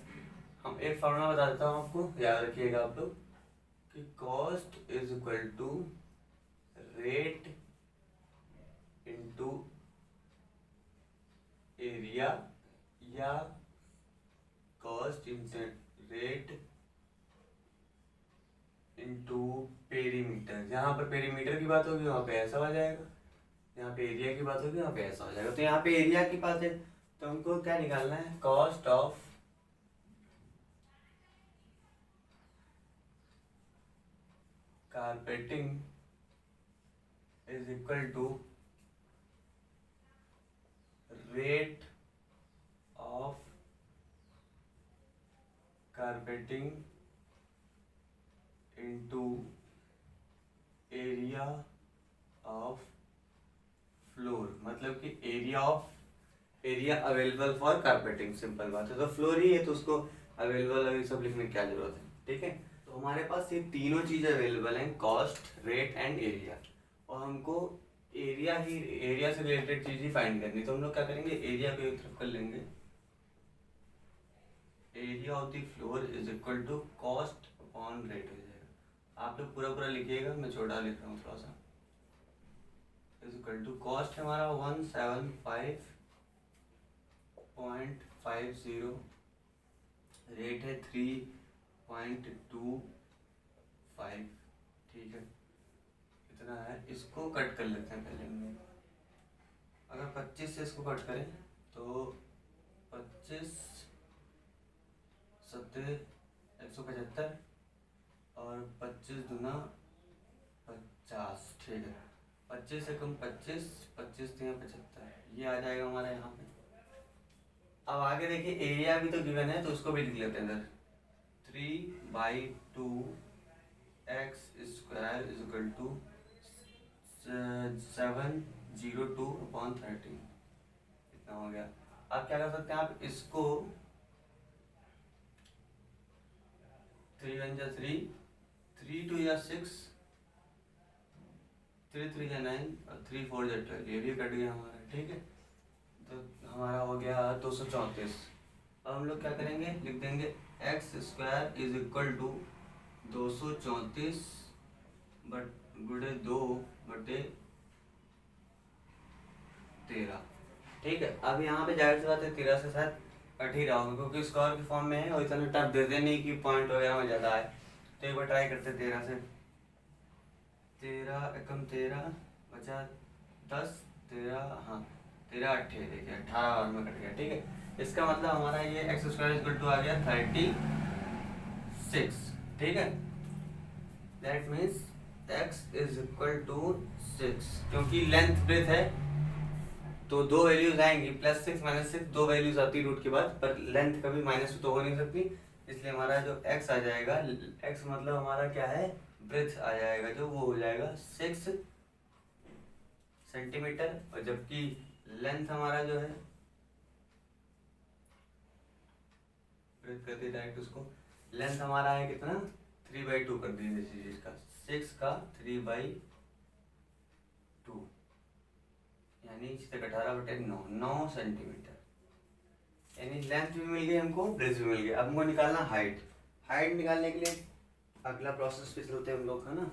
हम एक फॉर्मूला बता देता हूँ आपको, याद रखिएगा आप लोग कि cost is equal to rate into area, या cost into rate into perimeter. जहाँ पर पेरीमीटर की बात होगी वहाँ पे ऐसा हो जाएगा, यहाँ पे एरिया की बात होगी वहाँ पे ऐसा हो जाएगा। तो यहाँ पे एरिया की बात है तो हमको क्या निकालना है, cost of carpeting is equal to rate of carpeting into area of floor. मतलब कि area available for carpeting, simple बात है। तो फ्लोर ही है तो उसको अवेलेबल अभी सब लिखने की क्या जरूरत है। ठीक है, तो हमारे पास ये तीनों चीज अवेलेबल हैं, कॉस्ट, रेट एंड एरिया, और हमको एरिया से रिलेटेड चीज ही फाइंड करनी। तो हम लोग क्या करेंगे, एरिया को एक तरफ कर लेंगे, area of the floor is equal to cost upon rate हो जाएगा। आप लोग पूरा लिखिएगा, मैं छोटा लिख रहा हूँ थोड़ा सा। इज इक्वल टू कॉस्ट हमारा 175.50, रेट है 3.25। ठीक है, इतना है। इसको कट कर लेते हैं पहले हम लोग। अगर 25 से इसको कट करें तो 25 7 175 और 25 दूना 50। ठीक है, 25 से कम 25, 25 3 75, ये आ जाएगा हमारा यहाँ पे। अब आगे देखिए, एरिया भी तो गिवन है तो उसको भी लिख लेते हैं इधर, 3/2x square is equal to 702/13। इतना हो गया। अब क्या कर सकते हैं, आप इसको 3 1 जा 3, 3 2 जा 6, 3 3 जा 9 और 3 4 जा 12, ये भी कट गया हमारा। ठीक है, तो हमारा हो गया 234। अब हम लोग क्या करेंगे, लिख देंगे x square is equal to 234 गुणे 2/13। ठीक है, अब यहाँ पे जाहिर सी बात है 13 से शायद कट ही रहा होगा, क्योंकि स्क्वायर के फॉर्म में है और इतना टफ देते नहीं कि पॉइंट वगैरह में ज़्यादा है। तो एक बार ट्राई करते 13 से, 13 एकम 13 बचा 10, 13 हाँ 13 8 देखिए 18 बार में कट गया। ठीक है, इसका मतलब हमारा ये एक्स स्क्वायर इक्वल टू आ गया 36। ठीक है, that means x is equal to 6। क्योंकि लेंथ ब्रेथ है तो दो वैल्यूज आएंगी, +6 -6 दो वैल्यूज आती रूट के बाद, पर लेंथ कभी -2 तो हो नहीं सकती, इसलिए हमारा जो x आ जाएगा, x मतलब हमारा क्या है, ब्रेथ आ जाएगा, जो वो हो जाएगा 6 सेंटीमीटर। और जबकि लेंथ हमारा जो है, ब्रेथ करते डायरेक्ट उसको, लेंथ हमारा है कितना, 3/2 कर दीजिए इस चीज का, 6 का 3/2 यानी 18/9, 9 सेंटीमीटर। यानी लेंथ भी मिल गई हमको, ब्रेथ भी मिल गया। अब हमको निकालना हाइट। हाइट निकालने के लिए अगला प्रोसेस पे चलते हैं हम लोग, है ना।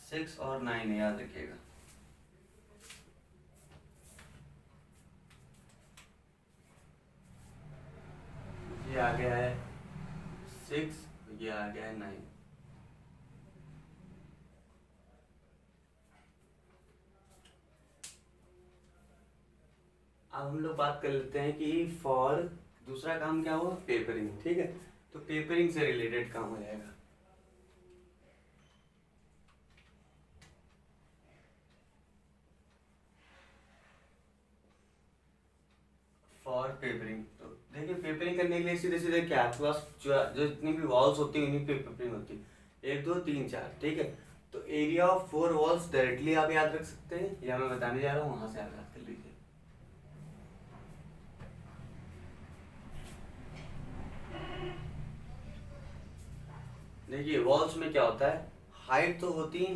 6 और 9 है, याद रखिएगा। ये आ गया है 6, ये आ गया है 9। अब हम लोग बात कर लेते हैं कि फॉर दूसरा काम क्या हुआ, पेपरिंग। ठीक है, तो पेपरिंग से रिलेटेड काम हो जाएगा। फॉर पेपरिंग, तो देखिए पेपरिंग करने के लिए सीधे सीधे क्या आपके पास जो जितनी भी वॉल्स होती है उन्हीं पे पेपरिंग होती है, 1 2 3 4। ठीक है, तो एरिया ऑफ 4 वॉल्स डायरेक्टली आप याद रख सकते हैं, या मैं बताने जा रहा हूँ वहां से आप याद कर लीजिए। देखिए वॉल्स में क्या होता है, हाइट तो होती है,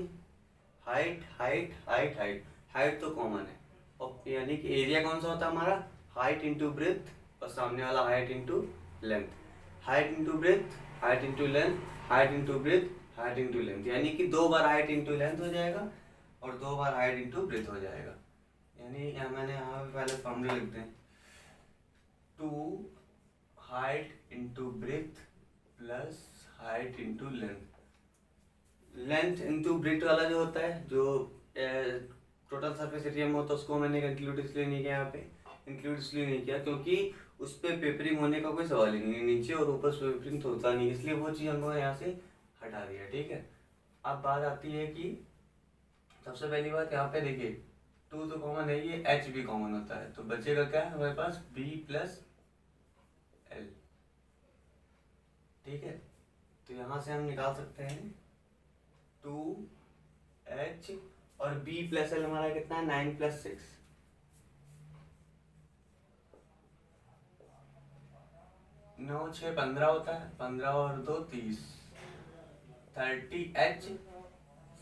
height height height height, height तो कॉमन है, और यानी कि एरिया कौन सा होता है हमारा, हाइट इंटू ब्रेथ, और सामने वाला height into length. Height into breadth, height into length, height into breadth, height into length, यानी कि 2 बार हाइट इंटू लेंथ हो जाएगा और 2 बार हाइट इंटू ब्रेथ हो जाएगा। यानी मैंने यहाँ पे पहले फॉर्मूला लिखते हैं, 2 height into breadth plus height into length. Length into breadth वाला जो होता है, जो टोटल सरफेस एरिया में होता है, उसको मैंने इंक्लूड इसलिए नहीं किया यहाँ पे, इंक्लूड इसलिए नहीं किया क्योंकि उस पर पेपरिंग होने का कोई सवाल ही नहीं, नीचे और ऊपर पेपरिंग तो होता नहीं, इसलिए वो चीज़ हमको यहाँ से हटा दिया। ठीक है, अब बात आती है कि सबसे पहली बात यहाँ पे देखिए 2 तो कॉमन है, ये एच भी कॉमन होता है, तो बचेगा क्या हमारे पास, बी प्लस एल। ठीक है, तो यहाँ से हम निकाल सकते हैं 2h, और b प्लस एल हमारा कितना है, 9 + 6, 9 6 15 होता है, 15 और 2 30, 30h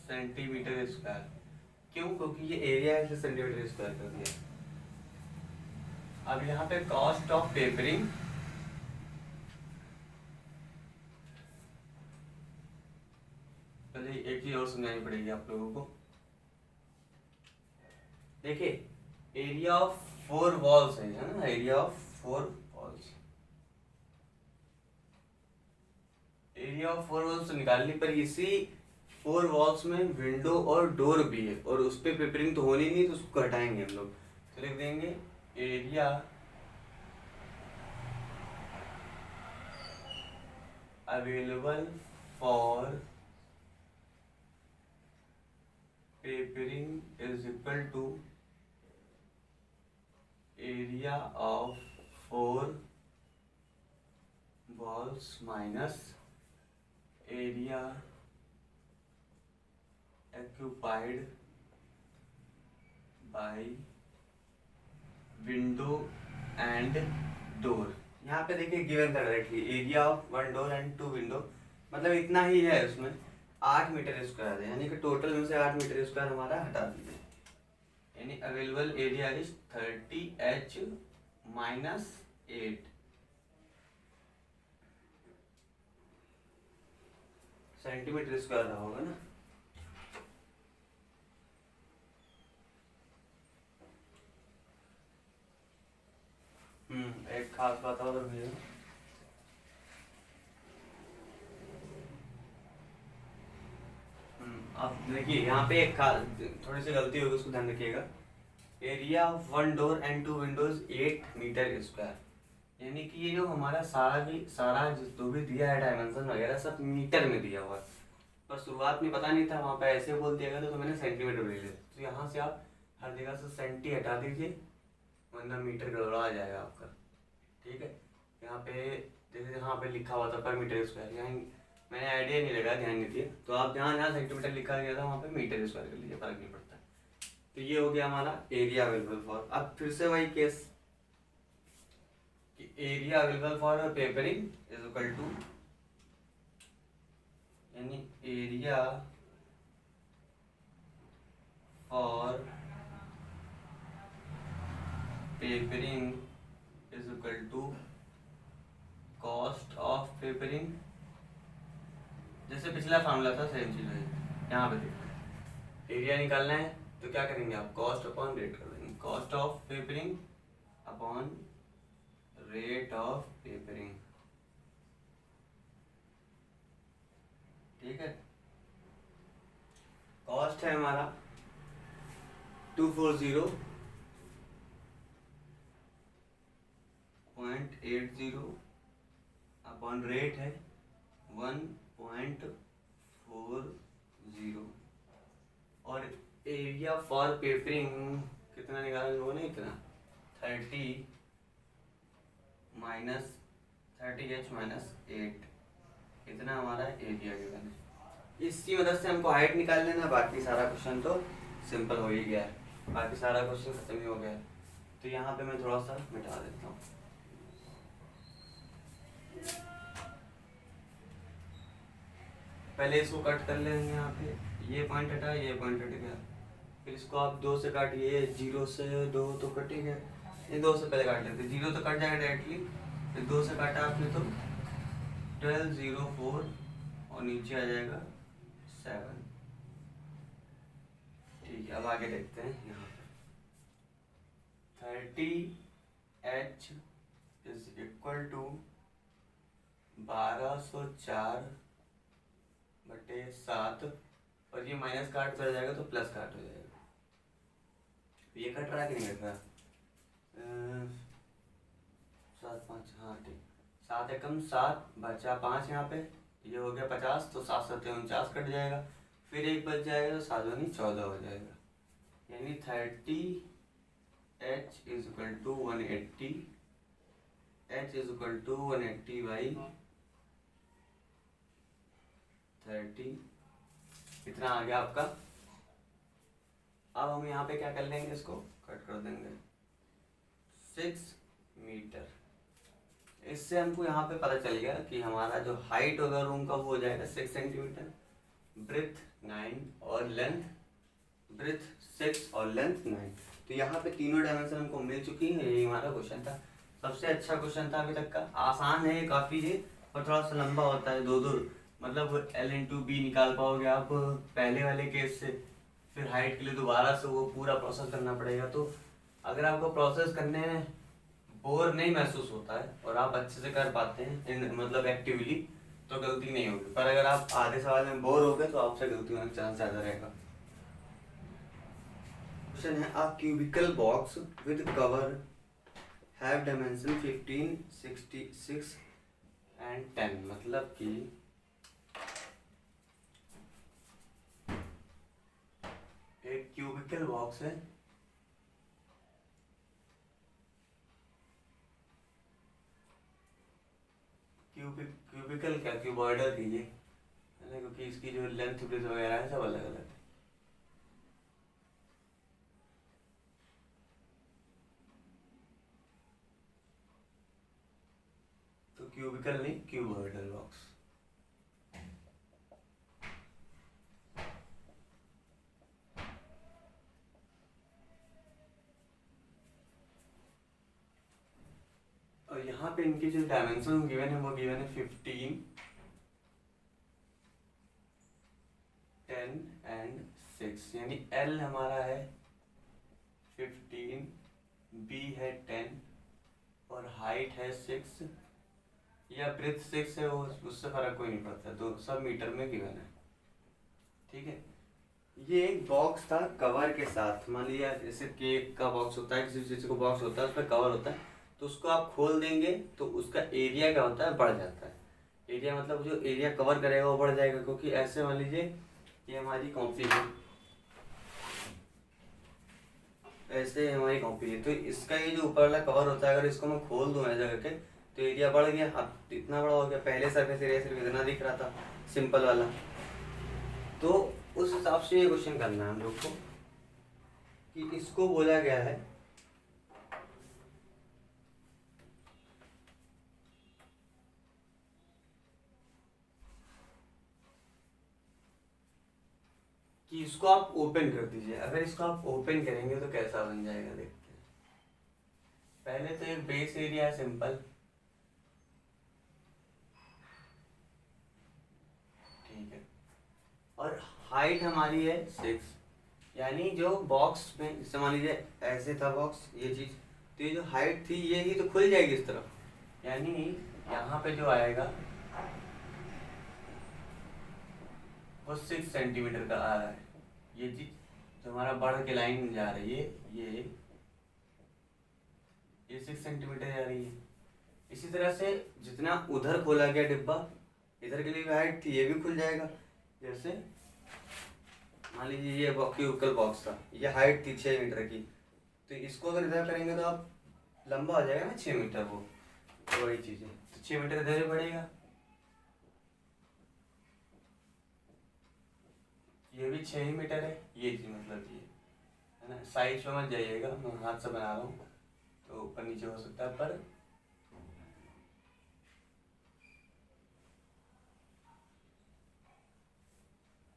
सेंटीमीटर स्क्वायर। क्यों, क्योंकि ये एरिया है इसलिए सेंटीमीटर स्क्वायर कर दिया। अब यहाँ पे कॉस्ट ऑफ पेपरिंग, पहले एक चीज और समझानी पड़ेगी आप लोगों को। देखिए एरिया ऑफ 4 वॉल्स है ना, area of 4 walls, area of 4 walls निकालने पर इसी 4 वॉल्स में विंडो और डोर भी है, और उस पर पेपरिंग तो होनी नहीं, तो उसको हटाएंगे हम लोग, तो लिख देंगे area available for papering is equal to area of 4 walls minus area occupied by window and door। यहाँ पे देखिए गिवन था directly, area of 1 door and 2 window, मतलब इतना ही है, उसमें 8 मीटर स्क्वायर है, यानी कि टोटल में से 8 मीटर स्क्वायर हमारा हटा दीजिए, यानी available area is 30h minus 8 centimetre square रहा होगा ना। एक खास बात और भी है, अब देखिए यहाँ पे एक थोड़ी सी गलती होगी, उसको ध्यान रखिएगा। Area of 1 door and 2 windows 8 metre square, यानी कि ये जो हमारा सारा जो भी दिया है डायमेंशन वगैरह सब मीटर में दिया हुआ है, पर शुरुआत में पता नहीं था, वहाँ पे ऐसे बोल दिया गया तो मैंने सेंटीमीटर ले लिया। तो यहाँ से आप हर जगह से सेंटी हटा दीजिए, वरना मीटर गड़बड़ा जाएगा आपका। ठीक है, यहाँ पे जैसे यहाँ पे लिखा हुआ था पर मीटर स्क्वायर, यहाँ मैंने आइडिया नहीं लगा, ध्यान नहीं दिया, तो आप जहाँ जहाँ सेंटीमीटर लिखा गया था वहाँ पे मीटर स्क्वायर कर लीजिए, फर्क नहीं पड़ता। तो ये हो गया हमारा एरिया अवेलेबल फॉर। अब फिर से वही केस कि area available for papering is equal to, यानी area for papering is equal to cost of papering. जैसे पिछला फार्मूला था सेम चीज है, यहाँ पे देखते हैं। एरिया निकालना है तो क्या करेंगे आप, कॉस्ट अपॉन रेट कर देंगे, cost of papering upon rate of papering. ठीक है, कॉस्ट है हमारा 240.80 अपॉन रेट है 1.40 और एरिया फॉर पेपरिंग कितना निकाला इन लोगों ने, इतना 30 माइनस 30h-8, इतना हमारा एरिया गिवन है। इसकी मदद से हमको हाइट निकाल लेना, बाकी सारा क्वेश्चन तो सिंपल हो ही गया है, बाकी सारा क्वेश्चन खत्म ही हो गया है। तो यहाँ पे मैं थोड़ा सा मिटा देता हूँ। पहले इसको कट कर लेंगे, यहाँ पे ये पॉइंट हटा, ये पॉइंट हट गया, फिर इसको आप 2 से काटिए, 0 से 2 तो कट ही गया, ये 2 से पहले काट लेते, 0 तो कट जाएगा डायरेक्टली, फिर 2 से काटा आपने तो 1204 और नीचे आ जाएगा 7। ठीक है, अब आगे देखते हैं। यहाँ पे 30H इज इक्वल टू 1204/7 और ये माइनस काट कर जाएगा तो प्लस काट हो जाएगा। ये कट रहा है कि नहीं कट रहा, 7 5, हाँ ठीक, 7 एकम 7 बचा 5, यहाँ पे ये हो गया 50, तो 7 7 49 कट जाएगा, फिर एक बच जाएगा तो 7 दूनी 14 हो जाएगा, यानी 30H is equal to 180, H is equal to 180/30, इतना आ गया आपका। अब हम यहाँ पे क्या कर लेंगे, इसको कट कर देंगे 6 मीटर। इससे हमको यहाँ पे पता चल गया कि हमारा जो हाइट होगा रूम का वो हो जाएगा 6 सेंटीमीटर, ब्रेथ 9 और लेंथ, ब्रेथ 6 और लेंथ 9। तो यहाँ पे तीनों डायमेंशन हमको मिल चुकी है, यही हमारा क्वेश्चन था। सबसे अच्छा क्वेश्चन था अभी तक का, आसान है काफ़ी ये, और थोड़ा सा लंबा होता है, 2 मतलब L/B निकाल पाओगे आप पहले वाले केस से, फिर हाइट के लिए दोबारा से वो पूरा प्रोसेस करना पड़ेगा। तो अगर आपको प्रोसेस करने में बोर नहीं महसूस होता है और आप अच्छे से कर पाते हैं मतलब एक्टिवली, तो गलती नहीं होगी। पर अगर आप आधे सवाल में बोर हो गए तो आपसे गलती होने का चांस ज़्यादा रहेगा। क्वेश्चन है, a cubical box with cover have dimension 15, 66 and 10, मतलब कि एक क्यूबिकल बॉक्स है, क्यूबिकल क्या, क्यूबॉइडल कीजिए, क्योंकि इसकी जो लेंथ ब्रेथ वगैरह है सब अलग अलग है। तो क्यूबिकल नहीं, क्यूबॉइडल बॉक्स। और यहाँ पे इनकी जो डायमेंशन गिवन है वो गिवन है 15, 10 एंड 6, यानी L हमारा है 15, B है 10 और हाइट है 6 या ब्रेथ 6 है, वो उससे फर्क कोई नहीं पड़ता, तो सब मीटर में गिवन है। ठीक है, ये एक बॉक्स था कवर के साथ, मान लिया जैसे केक का बॉक्स होता है, किसी चीज़ का बॉक्स होता है, उसमें कवर होता है, तो उसको आप खोल देंगे तो उसका एरिया क्या होता है, बढ़ जाता है। एरिया मतलब जो एरिया कवर करेगा वो बढ़ जाएगा, क्योंकि ऐसे मान लीजिए ये हमारी कॉपी है, ऐसे हमारी कॉपी है, तो इसका ये जो ऊपर वाला कवर होता है अगर इसको मैं खोल दूँ ऐसा करके तो एरिया बढ़ गया। अब इतना बड़ा हो गया, पहले सरफेस एरिया सिर्फ इतना दिख रहा था सिंपल वाला। तो उस हिसाब से ये क्वेश्चन करना है हम लोग को कि इसको बोला गया है कि इसको आप ओपन कर दीजिए। अगर इसको आप ओपन करेंगे तो कैसा बन जाएगा देखते हैं। पहले तो एक बेस एरिया है सिंपल, ठीक है, और हाइट हमारी है 6, यानी जो बॉक्स में जैसे मान लीजिए ऐसे था बॉक्स ये चीज, तो ये जो हाइट थी ये ही तो खुल जाएगी इस तरफ, यानी यहाँ पे जो आएगा वो 6 सेंटीमीटर का आ रहा है। ये चीज जो हमारा बढ़ के लाइन जा रही है ये 6 सेंटीमीटर जा रही है। इसी तरह से जितना उधर खोला गया डिब्बा, इधर के लिए भी हाइट थी, ये भी खुल जाएगा। जैसे मान लीजिए ये क्यूबिकल बॉक्स था, ये हाइट थी 6 मीटर की, तो इसको अगर इधर करेंगे तो आप लंबा हो जाएगा ना 6 मीटर, वो तो वही चीज़ है, तो 6 मीटर इधर बढ़ेगा। ये भी 6 ही मीटर है, ये चीज मतलब ये है ना। साइज में मत जाइएगा, मैं हाथ से बना रहा हूँ तो ऊपर नीचे हो सकता है, पर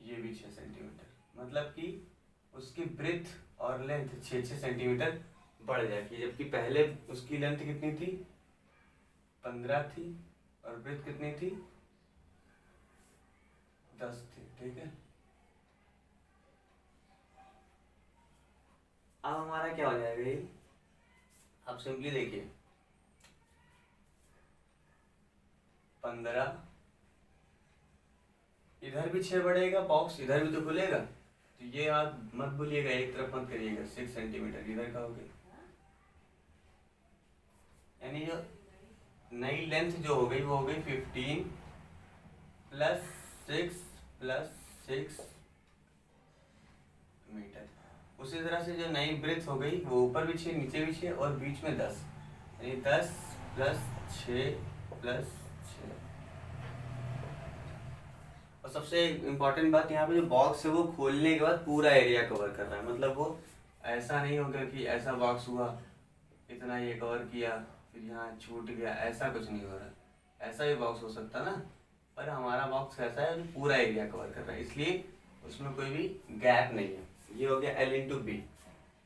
ये भी 6 सेंटीमीटर, मतलब कि उसकी ब्रेथ और लेंथ 6-6 सेंटीमीटर बढ़ जाएगी। जबकि पहले उसकी लेंथ कितनी थी, 15 थी, और ब्रेथ कितनी थी, 10 थी, ठीक है। अब हमारा क्या हो जाएगा ये, आप सिंपली देखिए 15, इधर भी 6 बढ़ेगा, बॉक्स इधर भी तो खुलेगा, तो ये आप मत भूलिएगा, एक तरफ मत करिएगा, 6 सेंटीमीटर इधर का हो गया, यानी जो नई लेंथ जो हो गई वो हो गई 15 + 6 + 6 मीटर। उसी तरह से जो नई ब्रेथ हो गई वो ऊपर भी 6 नीचे भी 6 और बीच में 10, यानी 10 + 6 + 6। और सबसे इम्पोर्टेंट बात यहाँ पे जो बॉक्स है वो खोलने के बाद पूरा एरिया कवर कर रहा है, मतलब वो ऐसा नहीं होगा कि ऐसा बॉक्स हुआ इतना ये कवर किया फिर यहाँ छूट गया, ऐसा कुछ नहीं हो रहा। ऐसा भी बॉक्स हो सकता ना, पर हमारा बॉक्स कैसा है, पूरा एरिया कवर कर रहा है, इसलिए उसमें कोई भी गैप नहीं है। ये हो गया L/B।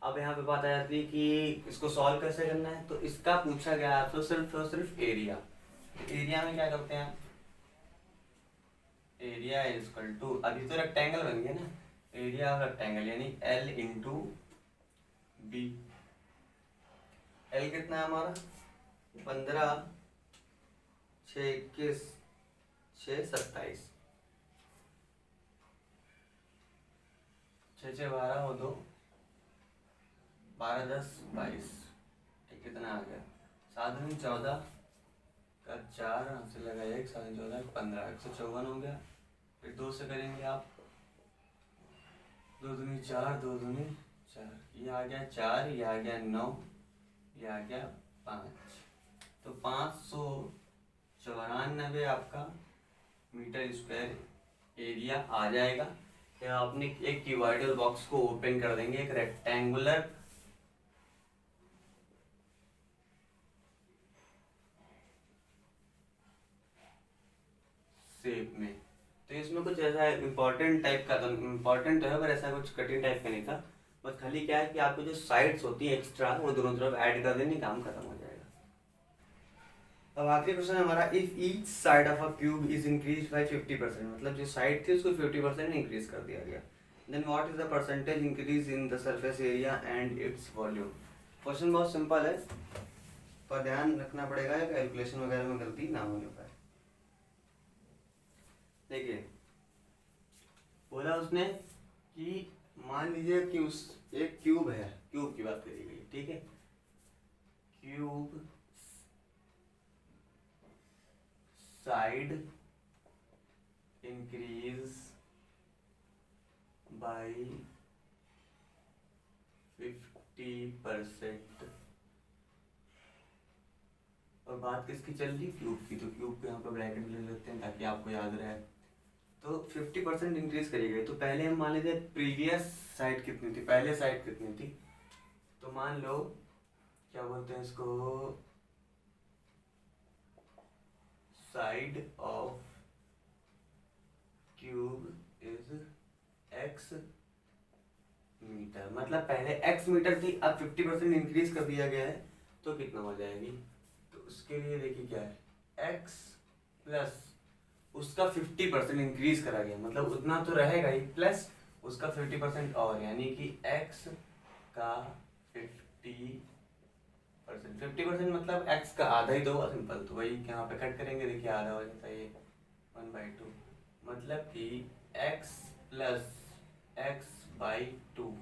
अब यहाँ पे बात आ जाती है कि इसको सॉल्व कैसे करना है, तो इसका पूछा गया आपसे सिर्फ और सिर्फ एरिया। एरिया में क्या करते हैं, एरिया इक्वल टू, अभी तो रेक्टेंगल बन गया ना, एरिया ऑफ रेक्टेंगल यानी L/B। L कितना है हमारा 15, 6 21, 6 27, 6 6 12 हो 2, 12 10 22, कितना आ गया 7 दूनी 14 का 4 हाथ से लगा 1, 7 14 15, 154 हो गया। फिर 2 से करेंगे आप, 2 दूनी 4, 2 दूनी 4, ये आ गया 4, ये आ गया 9, ये आ गया 5, तो 594 आपका मीटर स्क्वायर एरिया आ जाएगा। या आपने एक क्यूबॉइडल बॉक्स को ओपन कर देंगे एक रेक्टेंगुलर शेप में, तो इसमें कुछ ऐसा इम्पोर्टेंट टाइप का, तो इम्पोर्टेंट तो है पर ऐसा कुछ कठिन टाइप का नहीं था, बस खाली क्या है कि आपको जो साइड्स होती है एक्स्ट्रा वो दोनों तरफ ऐड कर देनी, काम खत्म हो जाएगा। अब आखिरी क्वेश्चन हमारा, if each side of a cube is increase by 50%, मतलब जो साइड थी उसको 50% इंक्रीज कर दिया गया, then what is the percentage increase in the surface area and its volume. Question बहुत सिंपल है, पर ध्यान रखना पड़ेगा कैलकुलेशन वगैरह में गलती ना होने पाए। देखिए बोला उसने कि मान लीजिए कि उस एक क्यूब है, क्यूब की बात करी गई, ठीक है, क्यूब साइड इंक्रीज बाय 50%। और बात किसकी चल रही, क्यूब की, तो क्यूब को यहाँ पर ब्रैकेट में ले लेते हैं ताकि आपको याद रहे। तो 50% इंक्रीज करी गई। तो पहले हम मान लेते प्रीवियस साइड कितनी थी, पहले साइड कितनी थी, तो मान लो क्या बोलते हैं इसको, side of cube is x metre, मतलब पहले x मीटर थी, अब 50% इंक्रीज कर दिया गया है, तो कितना हो जाएगी। तो उसके लिए देखिए क्या है, x प्लस उसका 50% इंक्रीज करा गया, मतलब उतना तो रहेगा ही, प्लस उसका 50% और, यानी कि x का 50% मतलब x का आधा ही दो, सिंपल। तो वही यहाँ पे कट करेंगे, देखिए आधा हो जाता है ये 1/2, मतलब कि x प्लस x/2,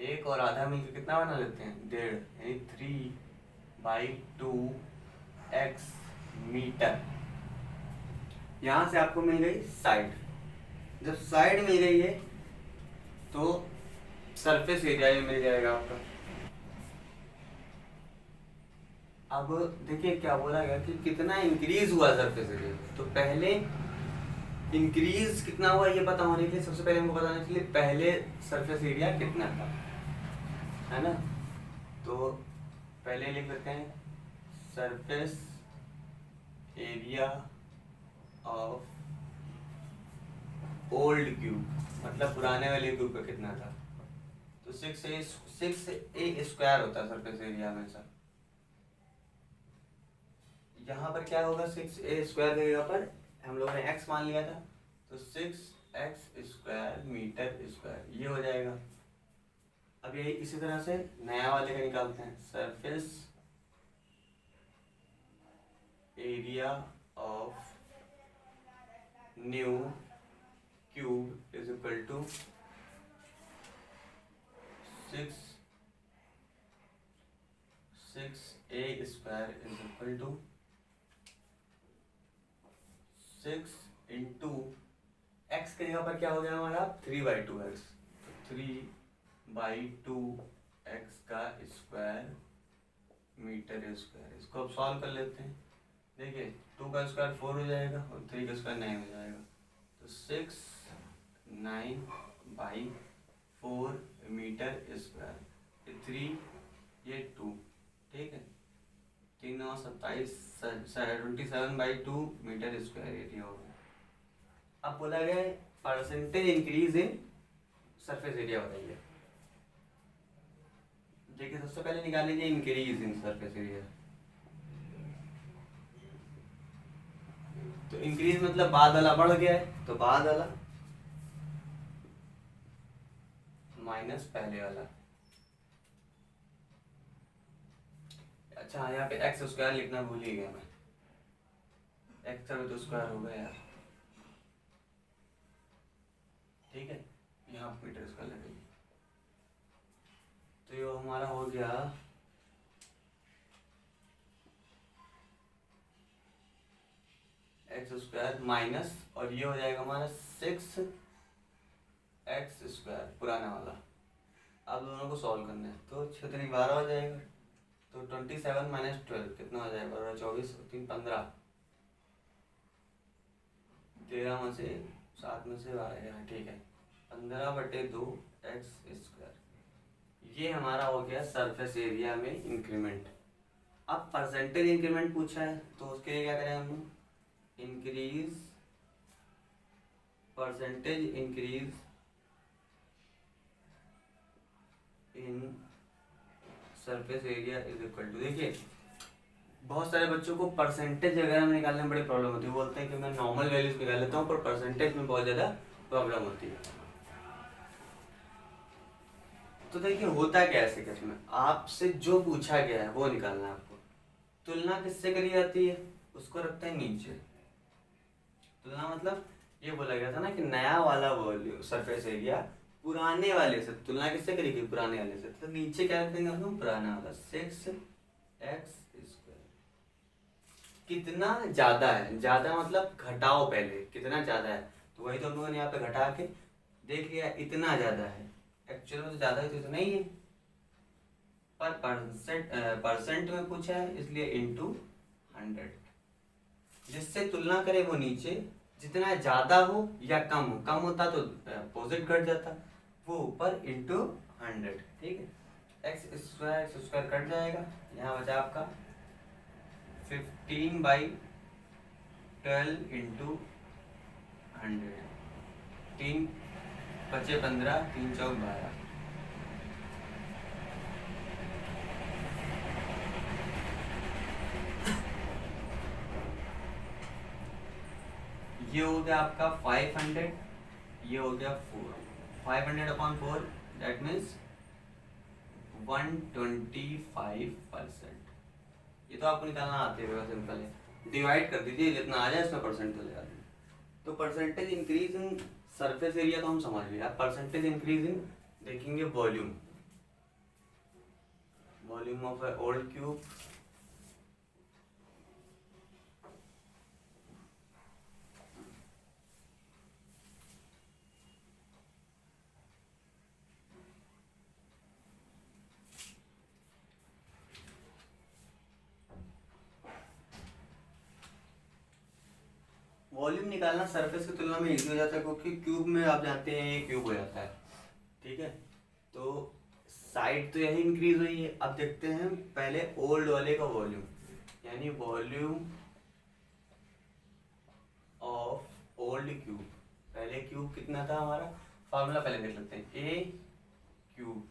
एक और आधा मिलकर कितना बना लेते हैं, 1.5, यानी 3/2 x मीटर। यहाँ से आपको मिल गई साइड। जब साइड मिल गई है तो सरफेस एरिया भी मिल जाएगा आपका। अब देखिए क्या बोला गया कि कितना इंक्रीज हुआ सरफेस एरिया। तो पहले इंक्रीज कितना हुआ ये पता होने के लिए सबसे पहले हमको बताना चाहिए पहले सरफेस एरिया कितना था, है ना। तो पहले लिख लेते हैं surface area of old cube, मतलब पुराने वाले क्यूब का कितना था। तो 6a स्क्वायर होता है सरफेस एरिया हमेशा। यहाँ पर क्या होगा, 6a स्क्वायर जगह पर हम लोगों ने x मान लिया था, तो 6x स्क्वायर मीटर स्क्वायर ये हो जाएगा। अब यही इसी तरह से नया वाले का निकालते हैं, surface area of new cube is equal to 6a square is equal to 6 into x के जगह पर क्या हो गया हमारा 3/2x, 3/2x का स्क्वायर मीटर स्क्वायर। इसको अब सॉल्व कर लेते हैं। देखिए 2 का स्क्वायर 4 हो जाएगा और 3 का स्क्वायर 9 हो जाएगा। तो 6 9/4 मीटर स्क्वायर, 3 ये 2, ठीक है, 3 9 27 27/2 मीटर स्क्वायर एरिया होगा। अब बोला गया है percentage increase in surface area बताइए। देखिए सबसे पहले निकाल लीजिए इंक्रीज इन सरफेस एरिया। तो इंक्रीज मतलब बाद वाला बढ़ गया है, तो बाद वाला माइनस पहले वाला। अच्छा यहाँ पे एक्स स्क्वायर लिखना भूल ही गया मैं, एक्स का भी तो स्क्वायर होगा यार, ठीक है, यहाँ मीटर स्क्वायर लगेगी। तो ये हमारा हो गया एक्स स्क्वायर माइनस, और ये हो जाएगा हमारा 6x स्क्वायर पुराना वाला। अब दोनों को सॉल्व करना है, तो 6 3 12 हो जाएगा। तो 27 माइनस 12 कितना हो जाएगा, 24 3 15, 13 में से 7 में से 12, ठीक है, 15/2 x स्क्वायर। ये हमारा हो गया सरफेस एरिया में इंक्रीमेंट। अब परसेंटेज इंक्रीमेंट पूछा है, तो उसके लिए क्या करें हम, increase percentage increase in surface area is equal to. देखिए बहुत सारे बच्चों को परसेंटेज वगैरह में निकालने में बड़ी प्रॉब्लम होती है, बोलते हैं कि मैं नॉर्मल वैल्यूज निकाल लेता हूँ, पर परसेंटेज में बहुत ज़्यादा प्रॉब्लम होती है। तो देखिए होता क्या है ऐसे केस में, आपसे जो पूछा गया है वो निकालना है आपको। तुलना किससे करी जाती है, उसको रखते हैं नीचे। तुलना मतलब ये बोला गया था ना कि नया वाला वॉल्यूम सरफेस एरिया पुराने वाले से, तुलना किससे करी गई, पुराने वाले से। तो नीचे क्या रखेंगे हम, पुराना वाला 6x स्क्वायर। कितना ज्यादा है, ज्यादा मतलब घटाओ पहले कितना ज्यादा है, तो वही तो हम लोगों ने यहाँ पे घटा के देख लिया इतना ज्यादा है, एक्चुअल में तो ज्यादा है तो इतना ही है, पर परसेंट में पूछा है इसलिए इंटू 100। जिससे तुलना करे वो नीचे, जितना ज्यादा हो या कम हो, कम होता तो अपोजिट घट जाता, वो ऊपर इंटू 100। ठीक है, एक्स स्क्वायर कट जाएगा, यहाँ बचा आपका 15/12 इंटू 100, 3 बचे 15, 3 चौक 12। ये हो गया आपका 500, ये हो गया 4, 500/4 दैट मीन्स 125%। ये तो आपको निकालना आते हुए सिंपल है, डिवाइड कर दीजिए, जितना आ जाए इसमें परसेंट तो लगा दीजिए। तो percentage increase in surface area तो हम समझ गए, अब परसेंटेज इंक्रीज इन देखेंगे volume, volume of A old cube. Volume निकालना सरफेस की तुलना में इजी हो जाता है, क्योंकि क्यूब में आप जानते हैं ये क्यूब हो जाता है। ठीक है, तो साइड तो यही इंक्रीज हुई है। अब देखते हैं पहले ओल्ड वाले का वॉल्यूम, यानी वॉल्यूम ऑफ ओल्ड क्यूब। पहले क्यूब कितना था हमारा, फॉर्मूला पहले देख लेते हैं, ए क्यूब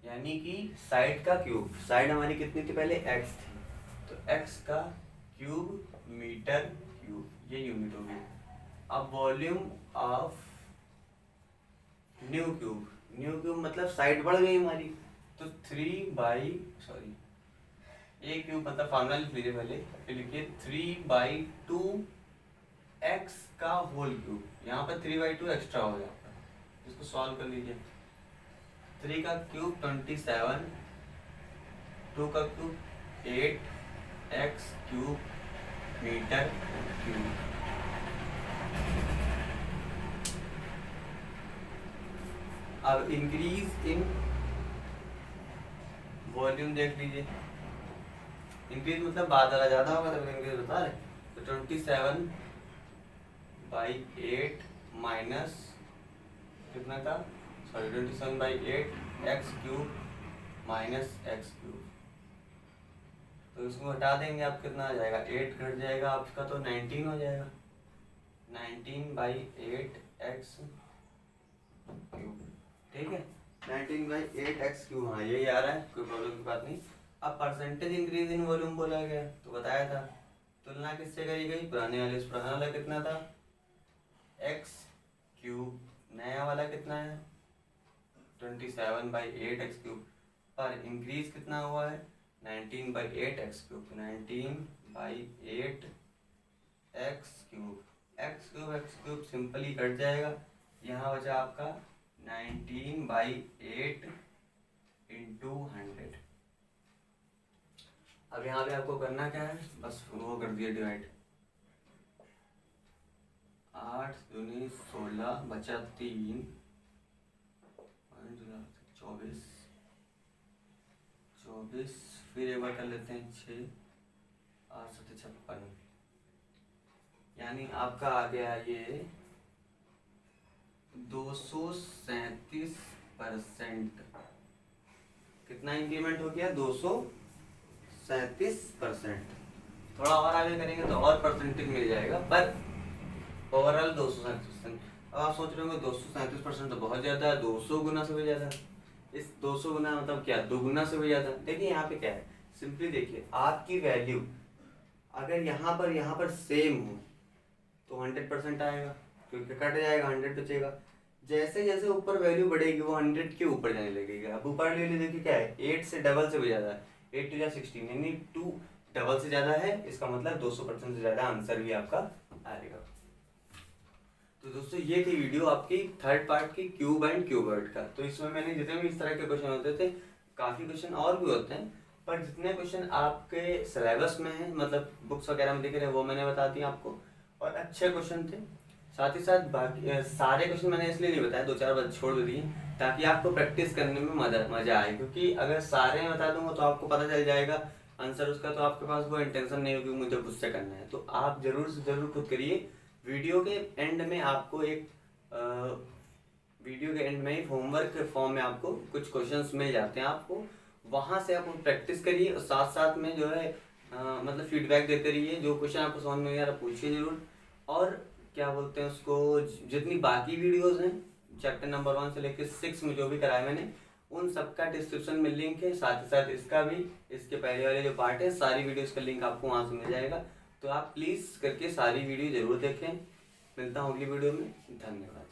यानी कि साइड का क्यूब, साइड हमारी कितनी थी पहले, एक्स थी, तो एक्स का क्यूब मीटर क्यूब, ये यूनिट हो गई। अब volume of new cube, new cube मतलब साइड बढ़ गई हमारी, तो 3/, ए क्यूब मतलब फॉर्मूला लिख लीजिए पहले, फिर लिखिए 3/2 एक्स का होल क्यूब, यहाँ पर 3/2 एक्स्ट्रा हो जाता है, इसको सॉल्व कर लीजिए। 3 का क्यूब 27, 2 का cube 8 x cube metre cube. अब इंक्रीज इन वॉल्यूम देख लीजिए, इंक्रीज मतलब बाद वाला ज्यादा होगा तब इंक्रीज बता रहे, तो 27/8 माइनस कितना था, sorry 27/8 x cube minus x cube, तो इसको हटा देंगे आप कितना आ जाएगा, 8 घट जाएगा आपका तो 19 हो जाएगा, 19/8 एक्स क्यूब। ठीक है, 19/8 एक्स क्यूब, हाँ यही आ रहा है, कोई प्रॉब्लम की बात नहीं। अब परसेंटेज इंक्रीज इन वॉल्यूम बोला गया तो बताया था, तुलना किससे करी गई, पुराने वाले से। पुराना वाला कितना था, एक्स क्यूब, नया वाला कितना है 27/8 एक्स क्यूब, पर इंक्रीज कितना हुआ है 19/8 x cube, 19/8 x cube, x cube simply cut जाएगा, यहाँ बचा आपका 19/8 इंटू 100। अब यहाँ पे आपको करना क्या है, बस वो कर दिया डिवाइड, 8 दूनी 16 बचा 3, 24, फिर एक बार कर लेते हैं 6, 8 7 56, यानी आपका आ गया ये 237%। कितना इंक्रीमेंट हो गया, 237%। थोड़ा और आगे करेंगे तो और परसेंटेज मिल जाएगा, पर ओवरऑल 237%। अब आप सोच रहे होंगे 237% तो बहुत ज़्यादा है, 200 गुना से भी ज़्यादा। इस 200 गुना मतलब क्या, 2 गुना से भी ज़्यादा। देखिए यहाँ पे क्या है, सिंपली देखिए, आपकी वैल्यू अगर यहाँ पर सेम हो तो 100% आएगा, क्योंकि कट जाएगा 100 बचेगा। जैसे जैसे ऊपर वैल्यू बढ़ेगी वो 100 के ऊपर जाने लगेगी। अब ऊपर वैल्यू देखिए क्या है, 8 से डबल से भी ज़्यादा है, 8 2 16 यानी 2 डबल से ज़्यादा है, इसका मतलब 200% से ज़्यादा आंसर भी आपका आएगा। तो दोस्तों ये थी वीडियो आपकी थर्ड पार्ट की क्यूब एंड क्यूबॉइड का। तो इसमें मैंने जितने भी इस तरह के क्वेश्चन होते थे, काफ़ी क्वेश्चन और भी होते हैं, पर जितने क्वेश्चन आपके सिलेबस में हैं, मतलब बुक्स वगैरह में दिख रहे हैं, वो मैंने बता दिया आपको, और अच्छे क्वेश्चन थे। साथ ही साथ बाकी सारे क्वेश्चन मैंने इसलिए नहीं बताया, 2-4 बार छोड़ दिए ताकि आपको प्रैक्टिस करने में मजा आए, क्योंकि अगर सारे मैं बता दूंगा तो आपको पता चल जाएगा आंसर उसका, तो आपके पास वो इंटेंशन नहीं होगी मुझे खुद से करना है। तो आप जरूर से जरूर खुद करिए। वीडियो के एंड में आपको वीडियो के एंड में ही होमवर्क के फॉर्म में आपको कुछ क्वेश्चंस मिल जाते हैं, आपको वहां से आप प्रैक्टिस करिए, और साथ साथ में जो है मतलब फीडबैक देते रहिए। जो क्वेश्चन आपको समझ में नहीं आ रहा पूछिए जरूर। और क्या बोलते हैं उसको, जितनी बाकी वीडियोस हैं चैप्टर नंबर 1 से लेकर 6 में जो भी कराया मैंने, उन सबका डिस्क्रिप्शन में लिंक है, साथ ही साथ इसका भी, इसके पहले वाले जो पार्ट है सारी वीडियोस का लिंक आपको वहां से मिल जाएगा। तो आप प्लीज़ करके सारी वीडियो जरूर देखें। मिलता हूँ अगली वीडियो में, धन्यवाद।